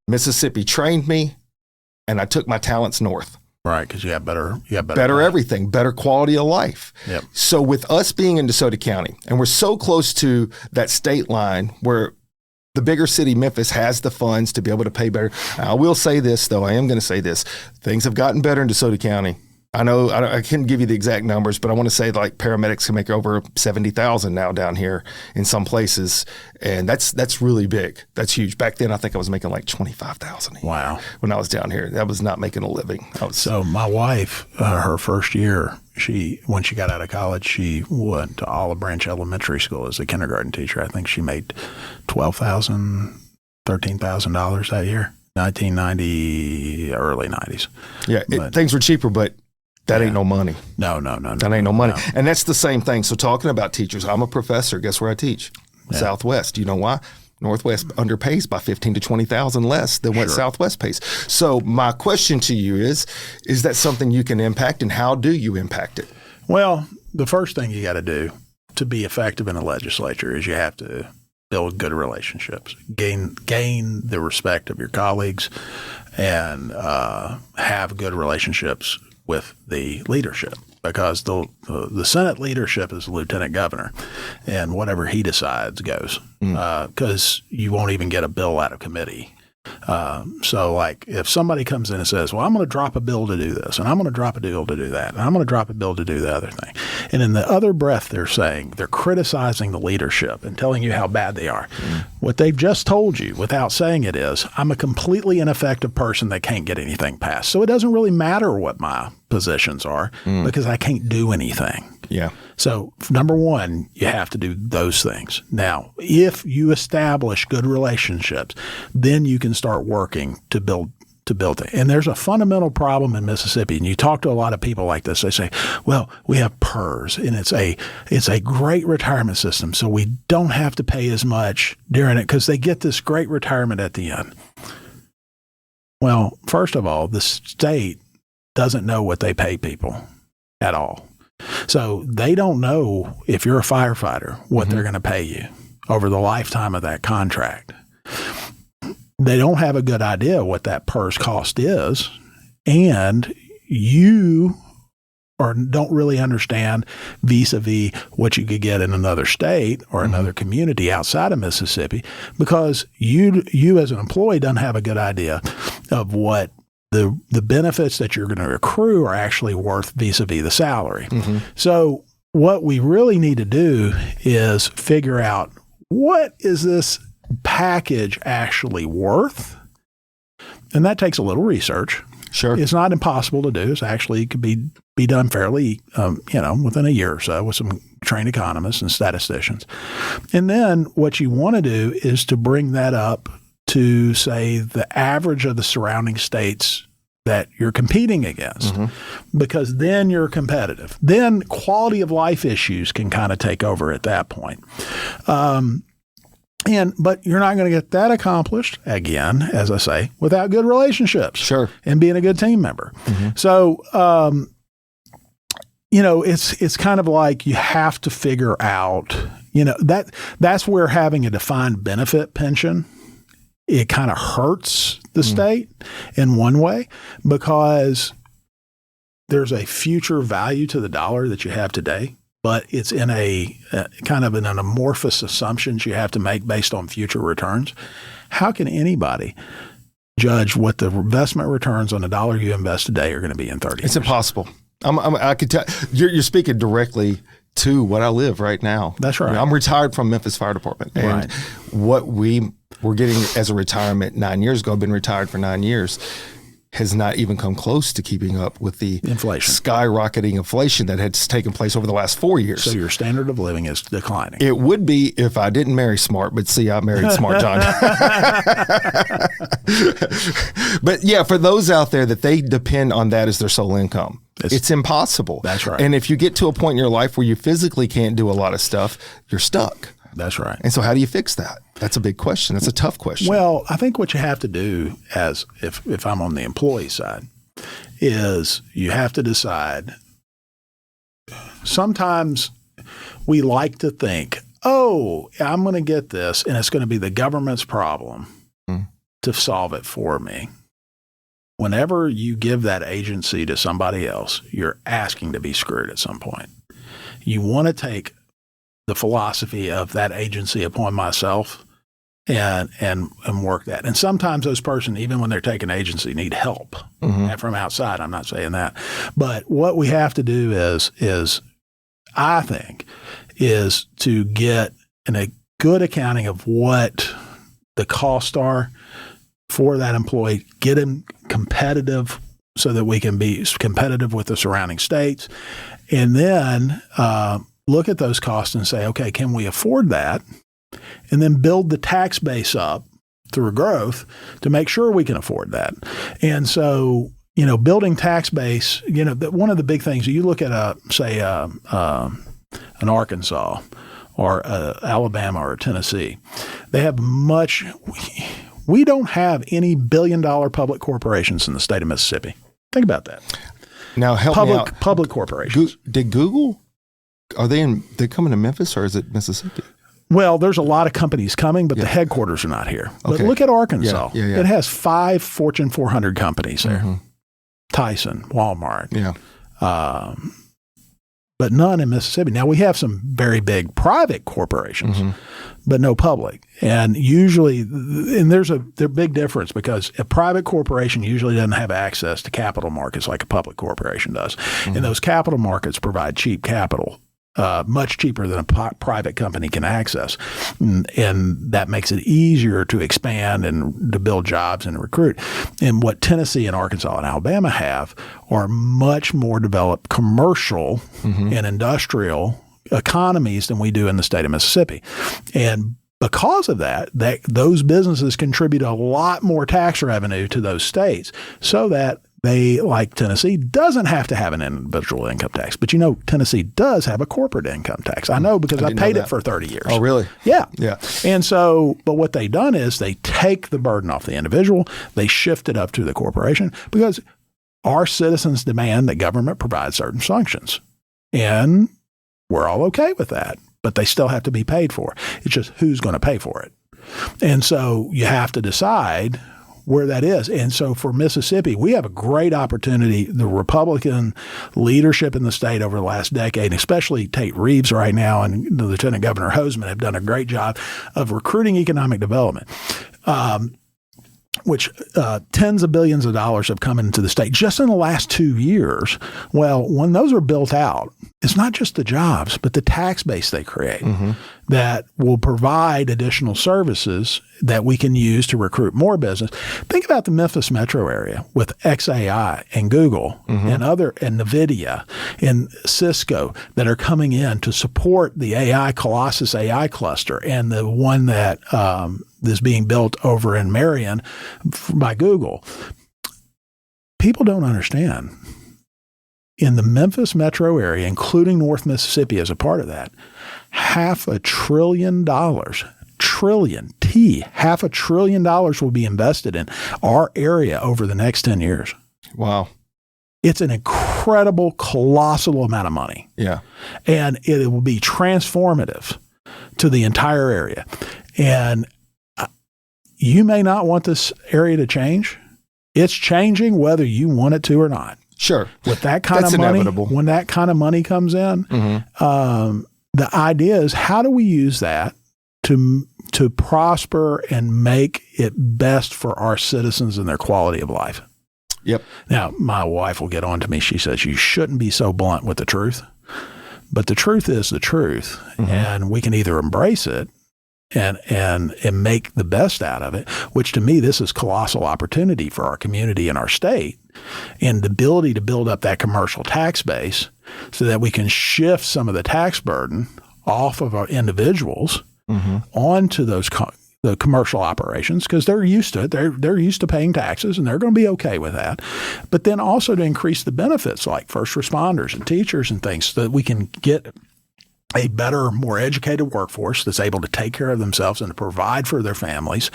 Mississippi trained me, and I took my talents north. Right, because you got better everything, better quality of life. Yep. So with us being in DeSoto County, and we're so close to that state line where the bigger city, Memphis, has the funds to be able to pay better. I will say this, though. I am going to say this. Things have gotten better in DeSoto County. I know I can't give you the exact numbers, but I want to say like paramedics can make over $70,000 now down here in some places, and that's really big. That's huge. Back then, I think I was making like $25,000. Wow! When I was down here, that was not making a living. So my wife, her first year, when she got out of college, she went to Olive Branch Elementary School as a kindergarten teacher. I think she made $12,000, $13,000 that year. 1990, early 90s. Yeah, things were cheaper, but that ain't no money. No. That ain't no money. No. And that's the same thing. So talking about teachers, I'm a professor. Guess where I teach? Yeah. Southwest. You know why? Northwest underpays by $15,000 to $20,000 less than what Southwest pays. So my question to you is that something you can impact, and how do you impact it? Well, the first thing you got to do to be effective in the legislature is you have to build good relationships, gain the respect of your colleagues, and have good relationships with the leadership. because the Senate leadership is the lieutenant governor, and whatever he decides goes, because you won't even get a bill out of committee. So like if somebody comes in and says, well, I'm going to drop a bill to do this, and I'm going to drop a bill to do that, and I'm going to drop a bill to do the other thing. And in the other breath, they're criticizing the leadership and telling you how bad they are. What they've just told you without saying it is, I'm a completely ineffective person that can't get anything passed. So it doesn't really matter what my positions are because I can't do anything. Yeah. So number one, you have to do those things. Now, if you establish good relationships, then you can start working to build it. And there's a fundamental problem in Mississippi. And you talk to a lot of people like this. They say, well, we have PERS, and it's a great retirement system. So we don't have to pay as much during it because they get this great retirement at the end. Well, first of all, the state doesn't know what they pay people at all. So they don't know, if you're a firefighter, what they're going to pay you over the lifetime of that contract. They don't have a good idea what that PERS cost is, and you don't really understand vis-a-vis what you could get in another state or another community outside of Mississippi, because you as an employee don't have a good idea of what the benefits that you're going to accrue are actually worth vis-a-vis the salary. So what we really need to do is figure out, what is this package actually worth? And that takes a little research. Sure. It's not impossible to do. It's actually could be done fairly, within a year or so with some trained economists and statisticians. And then what you want to do is to bring that up to, say, the average of the surrounding states that you're competing against, because then you're competitive. Then quality of life issues can kind of take over at that point. But you're not going to get that accomplished, again, as I say, without good relationships. Sure. And being a good team member. So, it's kind of like you have to figure out, that's where having a defined benefit pension, it kind of hurts the state in one way, because there's a future value to the dollar that you have today, but it's in a kind of an amorphous assumptions you have to make based on future returns. How can anybody judge what the investment returns on the dollar you invest today are going to be in 30 years? It's impossible. I could tell you're speaking directly to what I live right now. That's right. I'm retired from Memphis Fire Department, and what we were getting as a retirement 9 years ago, I've been retired for 9 years, has not even come close to keeping up with the inflation, skyrocketing inflation that has taken place over the last 4 years. So your standard of living is declining. It would be if I didn't marry smart, but see, I married smart, John. But yeah, for those out there that they depend on that as their sole income, it's impossible. That's right. And if you get to a point in your life where you physically can't do a lot of stuff, you're stuck. That's right. And so how do you fix that? That's a big question. That's a tough question. Well, I think what you have to do, as if I'm on the employee side, is you have to decide. Sometimes we like to think, oh, I'm going to get this, and it's going to be the government's problem to solve it for me. Whenever you give that agency to somebody else, you're asking to be screwed at some point. You want to take the philosophy of that agency upon myself and work that. And sometimes those persons, even when they're taking agency, need help from outside. I'm not saying that. But what we have to do is I think, is to get a good accounting of what the costs are for that employee, get him competitive so that we can be competitive with the surrounding states, and then look at those costs and say, okay, can we afford that? And then build the tax base up through growth to make sure we can afford that. And so, building tax base, one of the big things, you look at an Arkansas or Alabama or Tennessee, they have we don't have any billion-dollar public corporations in the state of Mississippi. Think about that. Now, help me out. Public corporations. Did Google, they coming to Memphis, or is it Mississippi? Well, there's a lot of companies coming, but the headquarters are not here. Okay. But look at Arkansas. Yeah. It has 5 Fortune 400 companies there. Tyson, Walmart. Yeah. but none in Mississippi. Now, we have some very big private corporations, but no public. And usually, and there's a big difference because a private corporation usually doesn't have access to capital markets like a public corporation does. And those capital markets provide cheap capital, much cheaper than a private company can access. And that makes it easier to expand and to build jobs and recruit. And what Tennessee and Arkansas and Alabama have are much more developed commercial and industrial economies than we do in the state of Mississippi. And because of that, those businesses contribute a lot more tax revenue to those states so that they, like Tennessee, doesn't have to have an individual income tax. But Tennessee does have a corporate income tax. I know because I paid it for 30 years. Oh, really? Yeah. Yeah. And so, but what they've done is they take the burden off the individual, they shift it up to the corporation because our citizens demand that government provide certain functions. And we're all okay with that, but they still have to be paid for. It's just who's going to pay for it. And so you have to decide where that is. And so for Mississippi, we have a great opportunity. The Republican leadership in the state over the last decade, and especially Tate Reeves right now and the Lieutenant Governor Hoseman have done a great job of recruiting economic development. Which tens of billions of dollars have come into the state just in the last 2 years. Well, when those are built out, it's not just the jobs, but the tax base they create that will provide additional services that we can use to recruit more business. Think about the Memphis metro area with XAI and Google and NVIDIA and Cisco that are coming in to support the AI Colossus AI cluster and the one that is being built over in Marion by Google. People don't understand. In the Memphis metro area, including North Mississippi as a part of that, $500 billion, $500 billion will be invested in our area over the next 10 years. Wow. It's an incredible, colossal amount of money. Yeah. And it will be transformative to the entire area. And you may not want this area to change. It's changing whether you want it to or not. Sure. With that kind of money, inevitable. When that kind of money comes in, the idea is how do we use that to prosper and make it best for our citizens and their quality of life? Yep. Now, my wife will get on to me. She says, you shouldn't be so blunt with the truth. But the truth is the truth. And we can either embrace it and make the best out of it, which to me, this is colossal opportunity for our community and our state, and the ability to build up that commercial tax base so that we can shift some of the tax burden off of our individuals onto those the commercial operations because they're used to it. They're used to paying taxes and they're going to be okay with that. But then also to increase the benefits like first responders and teachers and things so that we can get a better, more educated workforce that's able to take care of themselves and to provide for their families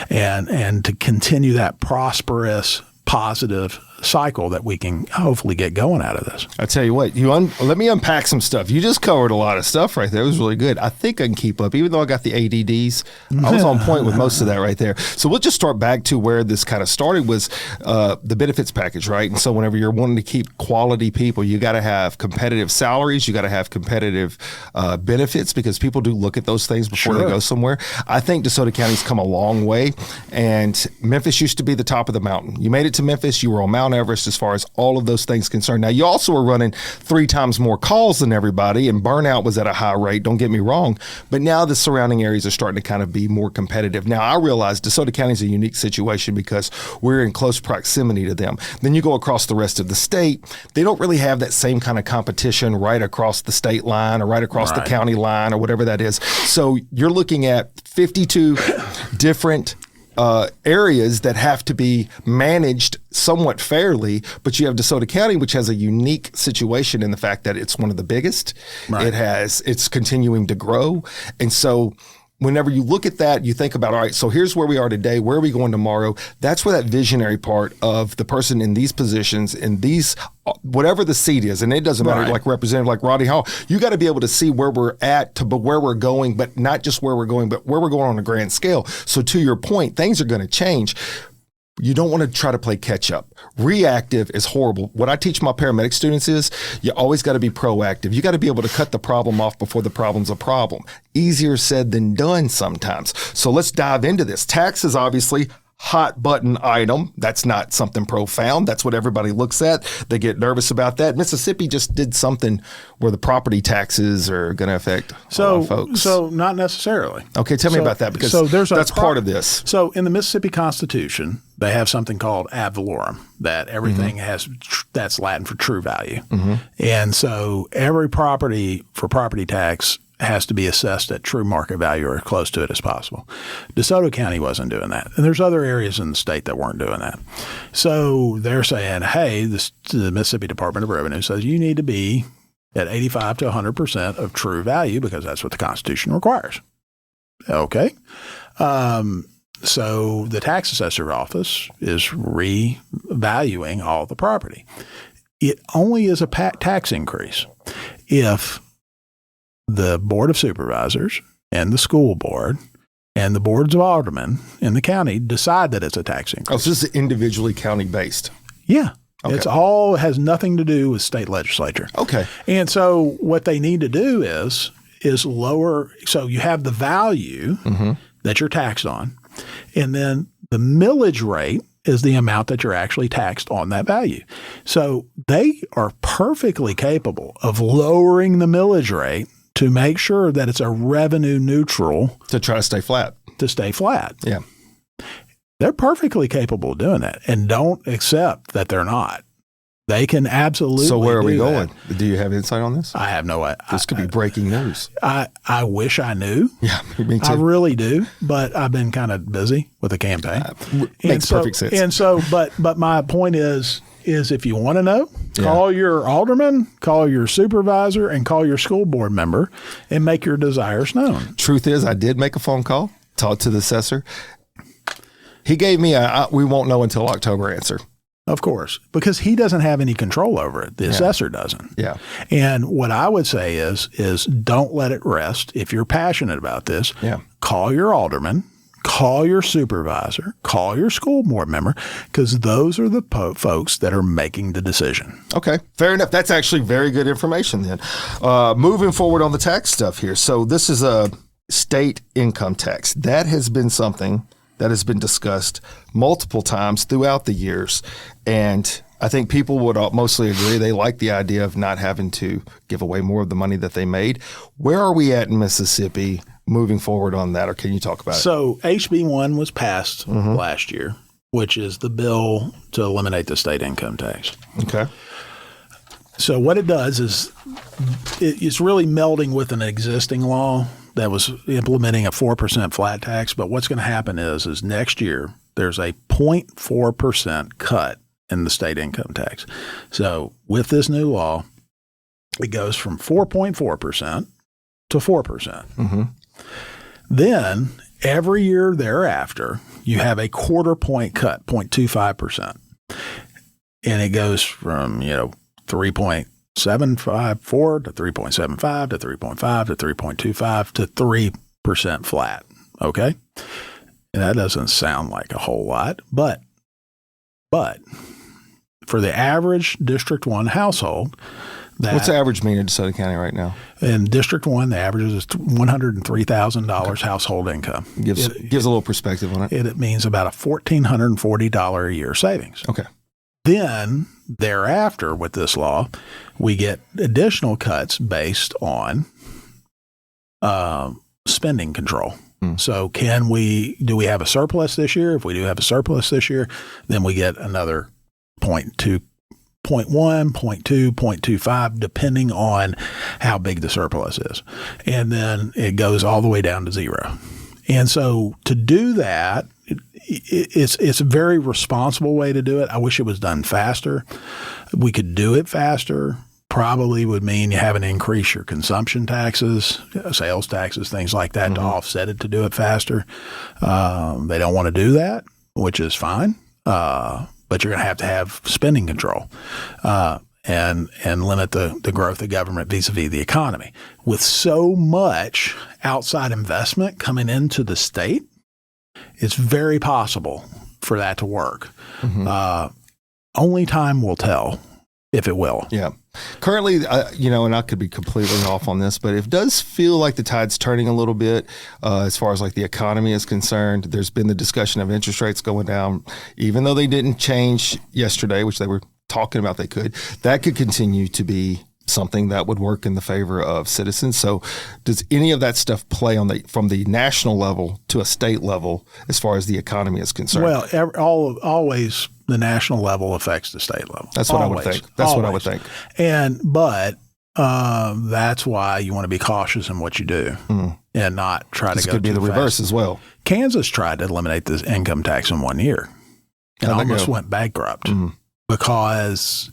and to continue that prosperous, positive cycle that we can hopefully get going out of this. I tell you what, let me unpack some stuff. You just covered a lot of stuff right there. It was really good. I think I can keep up. Even though I got the ADDs, I was on point with most of that right there. So we'll just start back to where this kind of started was the benefits package, right? And so whenever you're wanting to keep quality people, you got to have competitive salaries. You got to have competitive benefits because people do look at those things before they go somewhere. I think DeSoto County's come a long way. And Memphis used to be the top of the mountain. You made it to Memphis, you were on Mount Everest as far as all of those things concerned. Now, you also were running 3 times more calls than everybody, and burnout was at a high rate, don't get me wrong. But now the surrounding areas are starting to kind of be more competitive. Now, I realize DeSoto County is a unique situation because we're in close proximity to them. Then you go across the rest of the state, they don't really have that same kind of competition right across the state line or right across the county line or whatever that is. So you're looking at 52 different areas that have to be managed somewhat fairly, but you have DeSoto County, which has a unique situation in the fact that it's one of the biggest. It's continuing to grow. And so whenever you look at that, you think about, all right, so here's where we are today. Where are we going tomorrow? That's where that visionary part of the person in these positions, in these, whatever the seat is, and it doesn't matter, like representative, like Rodney Hall, you got to be able to see where we're at, but where we're going, but not just where we're going, but where we're going on a grand scale. So to your point, things are going to change. You don't want to try to play catch up. Reactive is horrible. What I teach my paramedic students is you always got to be proactive. You got to be able to cut the problem off before the problem's a problem. Easier said than done sometimes. So let's dive into this. Taxes, obviously, hot button item. That's not something profound. That's what everybody looks at. They get nervous about that. Mississippi just did something where the property taxes are going to affect a lot of folks. So not necessarily. Okay, tell me about that, because that's part of this. So in the Mississippi Constitution, they have something called ad valorem, that everything has, that's Latin for true value. And so every property for property tax has to be assessed at true market value or as close to it as possible. DeSoto County wasn't doing that. And there's other areas in the state that weren't doing that. So they're saying, hey, the Mississippi Department of Revenue says you need to be at 85 to 100% of true value because that's what the Constitution requires. Okay. So the tax assessor office is revaluing all the property. It only is a tax increase if the Board of Supervisors and the school board and the boards of aldermen in the county decide that it's a tax increase. Oh, so this is individually county based. Yeah. Okay. It's all has nothing to do with state legislature. Okay. And so what they need to do is lower. So you have the value that you're taxed on, and then the millage rate is the amount that you're actually taxed on that value. So they are perfectly capable of lowering the millage rate to make sure that it's a revenue neutral. To try to stay flat. Yeah. They're perfectly capable of doing that, and don't accept that they're not. They can absolutely. So where are we do going? that. Do you have insight on this? I have no idea. This could be breaking news. I wish I knew. Yeah, me too. I really do, but I've been kind of busy with the campaign. Makes perfect sense. And so, but my point is if you want to know, call your alderman, call your supervisor, and call your school board member, and make your desires known. Truth is, I did make a phone call, talked to the assessor. He gave me we won't know until October answer. Of course, because he doesn't have any control over it. The assessor doesn't. Yeah. And what I would say is don't let it rest. If you're passionate about this, call your alderman, call your supervisor, call your school board member, because those are the folks that are making the decision. Okay, fair enough. That's actually very good information then. Moving forward on the tax stuff here. So this is a state income tax. That has been something that has been discussed multiple times throughout the years. And I think people would mostly agree. They like the idea of not having to give away more of the money that they made. Where are we at in Mississippi moving forward on that, or can you talk about it? So HB 1 was passed last year, which is the bill to eliminate the state income tax. Okay. So what it does is it's really melding with an existing law that was implementing a 4% flat tax. But what's going to happen is next year there's a 0.4% cut in the state income tax. So with this new law, it goes from 4.4% to 4%. Then every year thereafter, you have a quarter point cut, 0.25%. And it goes from, 3.754 to 3.75 to 3.5 to 3.25 to 3% flat. Okay. And that doesn't sound like a whole lot, but for the average District 1 household, what's the average mean in DeSoto County right now? In District 1, the average is $103,000 household income. Gives a little perspective on it. It means about a $1,440 a year savings. Okay. Then thereafter, with this law, we get additional cuts based on spending control. So do we have a surplus this year? If we do have a surplus this year, then we get another 0.1, 0.2, 0.25, depending on how big the surplus is. And then it goes all the way down to zero. And so to do that, it's a very responsible way to do it. I wish it was done faster. We could do it faster. Probably would mean you have to increase your consumption taxes, sales taxes, things like that to offset it, to do it faster. They don't want to do that, which is fine. But you're going to have spending control and limit the growth of government vis-a-vis the economy. With so much outside investment coming into the state, it's very possible for that to work. Only time will tell if it will. Yeah. Currently, and I could be completely off on this, but it does feel like the tide's turning a little bit as far as like the economy is concerned. There's been the discussion of interest rates going down, even though they didn't change yesterday, which they were talking about they could. That could continue to be something that would work in the favor of citizens. So does any of that stuff play from the national level to a state level as far as the economy is concerned? Well, always the national level affects the state level. That's what I would think. That's what I would think. But that's why you want to be cautious in what you do and not try to go too fast. This could be the reverse as well. Kansas tried to eliminate the income tax in 1 year and almost went bankrupt because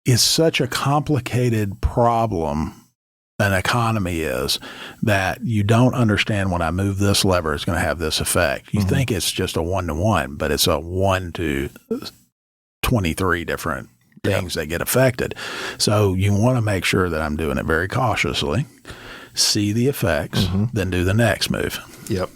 it's such a complicated problem an economy is that you don't understand when I move this lever, it's going to have this effect. You think it's just a 1-to-1, but it's a 1 to 23 different things that get affected. So you want to make sure that I'm doing it very cautiously, see the effects, then do the next move. Yep.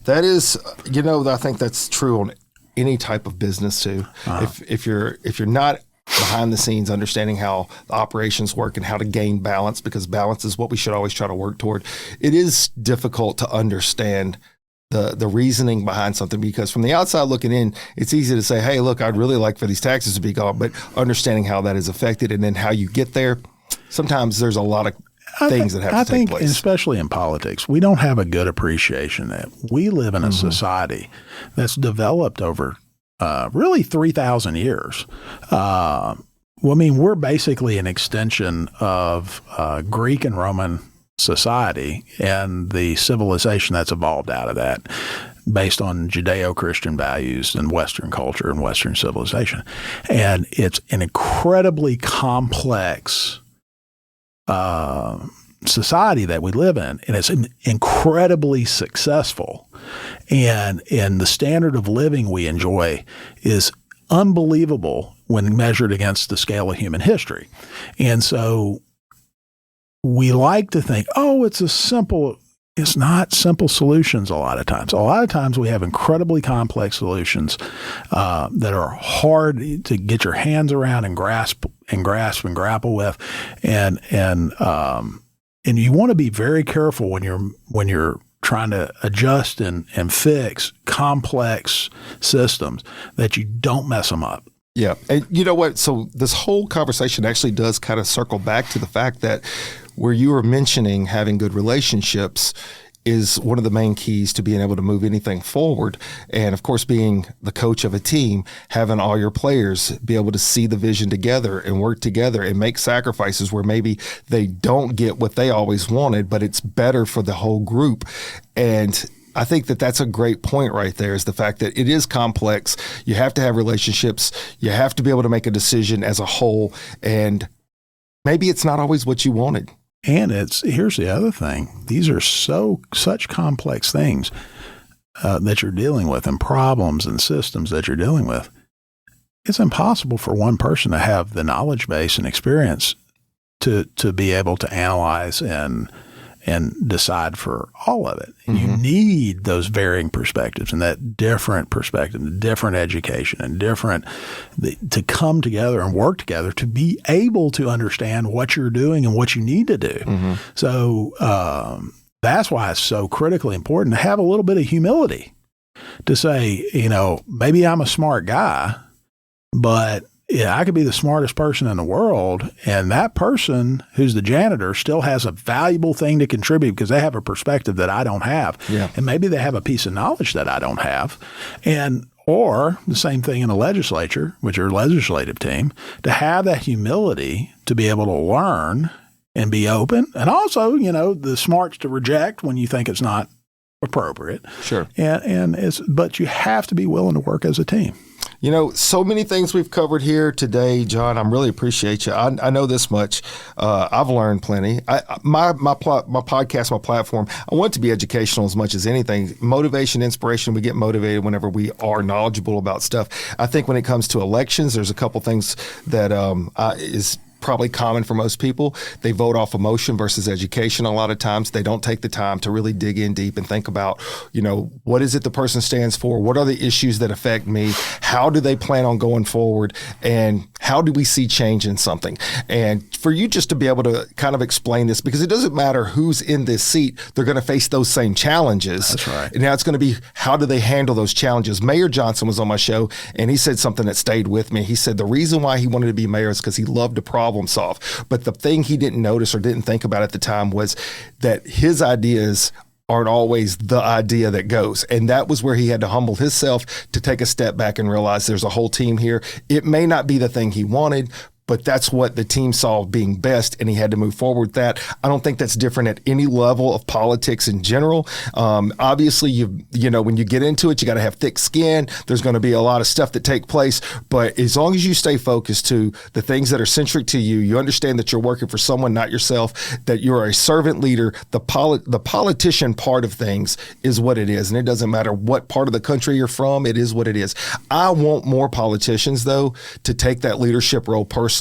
That is, I think that's true on any type of business too. If you're not behind the scenes, understanding how the operations work and how to gain balance, because balance is what we should always try to work toward. It is difficult to understand the reasoning behind something, because from the outside looking in, it's easy to say, hey, look, I'd really like for these taxes to be gone, but understanding how that is affected and then how you get there, sometimes there's a lot of things that have to take place. Especially in politics, we don't have a good appreciation that we live in a society that's developed over really 3,000 years. We're basically an extension of Greek and Roman society and the civilization that's evolved out of that based on Judeo-Christian values and Western culture and Western civilization. And it's an incredibly complex society that we live in, and it's incredibly successful. And the standard of living we enjoy is unbelievable when measured against the scale of human history. And so we like to think, it's not simple solutions a lot of times. A lot of times we have incredibly complex solutions that are hard to get your hands around and grasp and grapple with. And you want to be very careful when you're trying to adjust and fix complex systems that you don't mess them up. Yeah. And you know what? So this whole conversation actually does kind of circle back to the fact that where you were mentioning having good relationships is one of the main keys to being able to move anything forward. And of course, being the coach of a team, having all your players be able to see the vision together and work together and make sacrifices where maybe they don't get what they always wanted, but it's better for the whole group. And I think that that's a great point right there, is the fact that it is complex. You have to have relationships. You have to be able to make a decision as a whole. And maybe it's not always what you wanted. And here's the other thing. These are such complex things that you're dealing with, and problems and systems that you're dealing with. It's impossible for one person to have the knowledge base and experience to be able to analyze and decide for all of it. Mm-hmm. You need those varying perspectives and that different perspective, the different education and to come together and work together to be able to understand what you're doing and what you need to do. Mm-hmm. So that's why it's so critically important to have a little bit of humility to say, maybe I'm a smart guy, but I could be the smartest person in the world, and that person who's the janitor still has a valuable thing to contribute because they have a perspective that I don't have. Yeah. And maybe they have a piece of knowledge that I don't have. Or the same thing in a legislature, with your legislative team, to have that humility to be able to learn and be open, and also, the smarts to reject when you think it's not appropriate. Sure. But you have to be willing to work as a team. So many things we've covered here today, Jon. I really appreciate you. I know this much. I've learned plenty. My podcast, my platform, I want it to be educational as much as anything. Motivation, inspiration. We get motivated whenever we are knowledgeable about stuff. I think when it comes to elections, there's a couple things that is probably common for most people. They vote off emotion versus education a lot of times. They don't take the time to really dig in deep and think about, what is it the person stands for? What are the issues that affect me? How do they plan on going forward? And how do we see change in something? And for you just to be able to kind of explain this, because it doesn't matter who's in this seat, they're going to face those same challenges. That's right. And now it's going to be, how do they handle those challenges? Mayor Johnson was on my show, and he said something that stayed with me. He said the reason why he wanted to be mayor is because he loved to problem solve. But the thing he didn't notice or didn't think about at the time was that his ideas aren't always the idea that goes. And that was where he had to humble himself to take a step back and realize there's a whole team here. It may not be the thing he wanted, but that's what the team saw being best, and he had to move forward with that. I don't think that's different at any level of politics in general. Obviously, when you get into it, you got to have thick skin. There's going to be a lot of stuff that take place, but as long as you stay focused to the things that are centric to you, you understand that you're working for someone, not yourself, that you're a servant leader. The politician part of things is what it is, and it doesn't matter what part of the country you're from. It is what it is. I want more politicians, though, to take that leadership role personally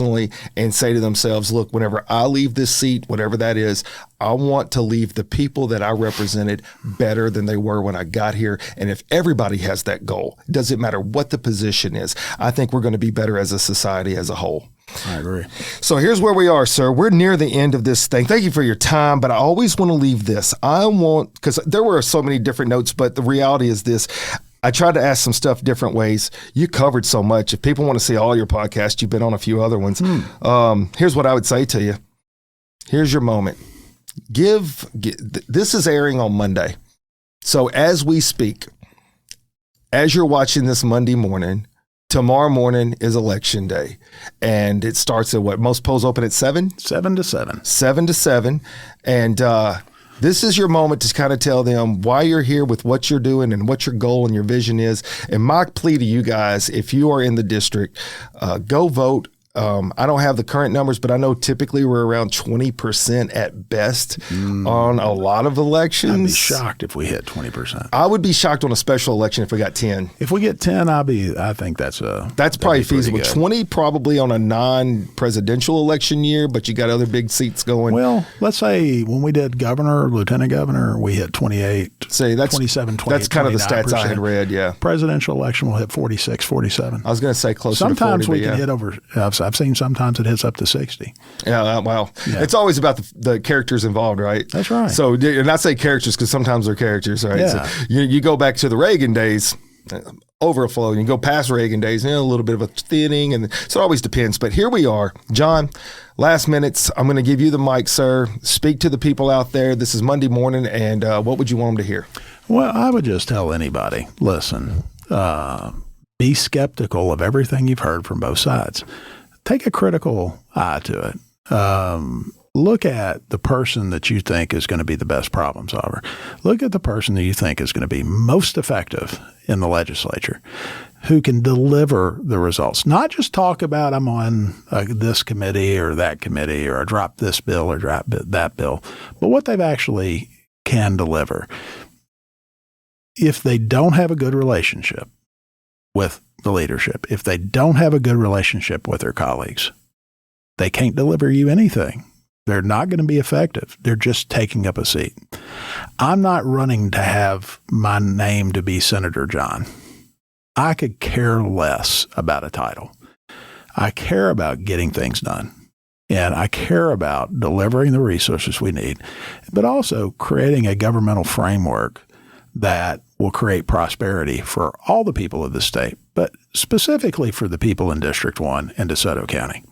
and say to themselves, look, whenever I leave this seat, whatever that is, I want to leave the people that I represented better than they were when I got here. And if everybody has that goal, it doesn't matter what the position is, I think we're going to be better as a society as a whole. I agree. So here's where we are, sir. We're near the end of this thing. Thank you for your time, but I always want to leave this. Because there were so many different notes, but the reality is this. I tried to ask some stuff different ways. You covered so much. If people want to see all your podcasts, you've been on a few other ones. Here's what I would say to you. Here's your moment. This is airing on Monday. So as we speak, as you're watching this Monday morning, tomorrow morning is election day. And it starts at what? Most polls open at 7? 7 to 7. 7 to 7. And this is your moment to kind of tell them why you're here with what you're doing and what your goal and your vision is. And my plea to you guys, if you are in the district, go vote. I don't have the current numbers, but I know typically we're around 20% at best on a lot of elections. I'd be shocked if we hit 20%. I would be shocked on a special election if we got 10. If we get 10, I think that's probably feasible. 20 probably on a non-presidential election year, but you got other big seats going. Well, let's say when we did governor, lieutenant governor, we hit 28, 27, 28. That's kind of the stats I had read, yeah. Presidential election will hit 46, 47. I was going to say closer Sometimes to 40. Sometimes we can hit over, I've seen sometimes it hits up to 60. Yeah, well, It's always about the characters involved, right? That's right. So, and I say characters because sometimes they're characters, right? Yeah. So you go back to the Reagan days, overflow, and you go past Reagan days, a little bit of a thinning, and so it always depends. But here we are. John, last minutes, I'm going to give you the mic, sir. Speak to the people out there. This is Monday morning, and what would you want them to hear? Well, I would just tell anybody, listen, be skeptical of everything you've heard from both sides. Take a critical eye to it. Look at the person that you think is going to be the best problem solver. Look at the person that you think is going to be most effective in the legislature, who can deliver the results. Not just talk about I'm on this committee or that committee, or I dropped this bill or dropped that bill, but what they've actually can deliver. If they don't have a good relationship with the leadership, if they don't have a good relationship with their colleagues, they can't deliver you anything. They're not going to be effective. They're just taking up a seat. I'm not running to have my name to be Senator John. I could care less about a title. I care about getting things done. And I care about delivering the resources we need, but also creating a governmental framework that will create prosperity for all the people of the state, but specifically for the people in District 1 and DeSoto County.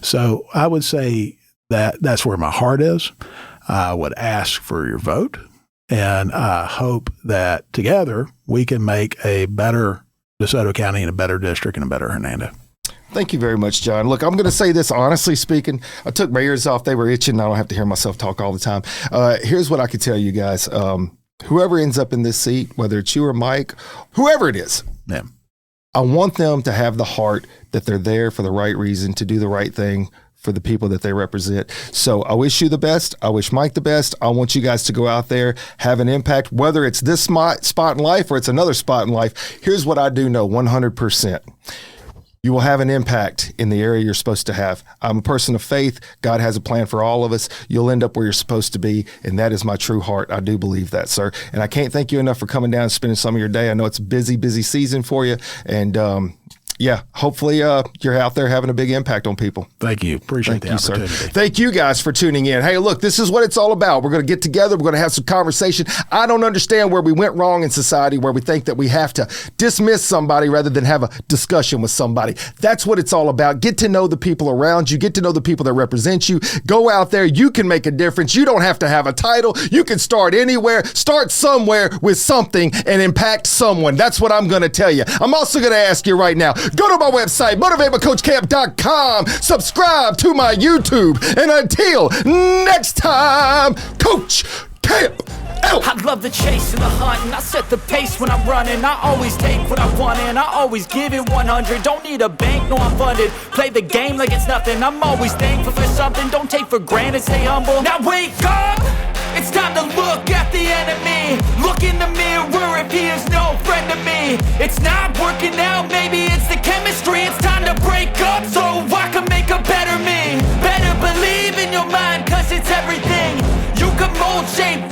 So I would say that that's where my heart is. I would ask for your vote, and I hope that together we can make a better DeSoto County and a better district and a better Hernando. Thank you very much, John. Look, I'm going to say this honestly speaking. I took my ears off. They were itching. I don't have to hear myself talk all the time. Here's what I could tell you guys. Whoever ends up in this seat, whether it's you or Mike, whoever it is, yeah. I want them to have the heart that they're there for the right reason, to do the right thing for the people that they represent. So I wish you the best. I wish Mike the best. I want you guys to go out there, have an impact, whether it's this spot in life or it's another spot in life. Here's what I do know 100%. you will have an impact in the area you're supposed to have. I'm a person of faith. God has a plan for all of us. You'll end up where you're supposed to be, and that is my true heart. I do believe that, sir. And I can't thank you enough for coming down and spending some of your day. I know it's a busy season for you, and yeah, hopefully you're out there having a big impact on people. Thank you. Appreciate the opportunity. Sir. Thank you guys for tuning in. Hey, look, this is what it's all about. We're going to get together. We're going to have some conversation. I don't understand where we went wrong in society, where we think that we have to dismiss somebody rather than have a discussion with somebody. That's what it's all about. Get to know the people around you. Get to know the people that represent you. Go out there. You can make a difference. You don't have to have a title. You can start anywhere. Start somewhere with something and impact someone. That's what I'm going to tell you. I'm also going to ask you right now, go to my website, motivatebycoachcamp.com. Subscribe to my YouTube. And until next time, Coach Camp out. I love the chase and the hunt, and I set the pace when I'm running. I always take what I want, and I always give it 100. Don't need a bank, no, I'm funded. Play the game like it's nothing. I'm always thankful for something. Don't take for granted, stay humble. Now wake up! It's time to look at the enemy. Look in the mirror if he is no friend to me. It's not working out, maybe it's the chemistry. It's time to break up so I can make a better me. Better believe in your mind, cause it's everything. You can mold, shape,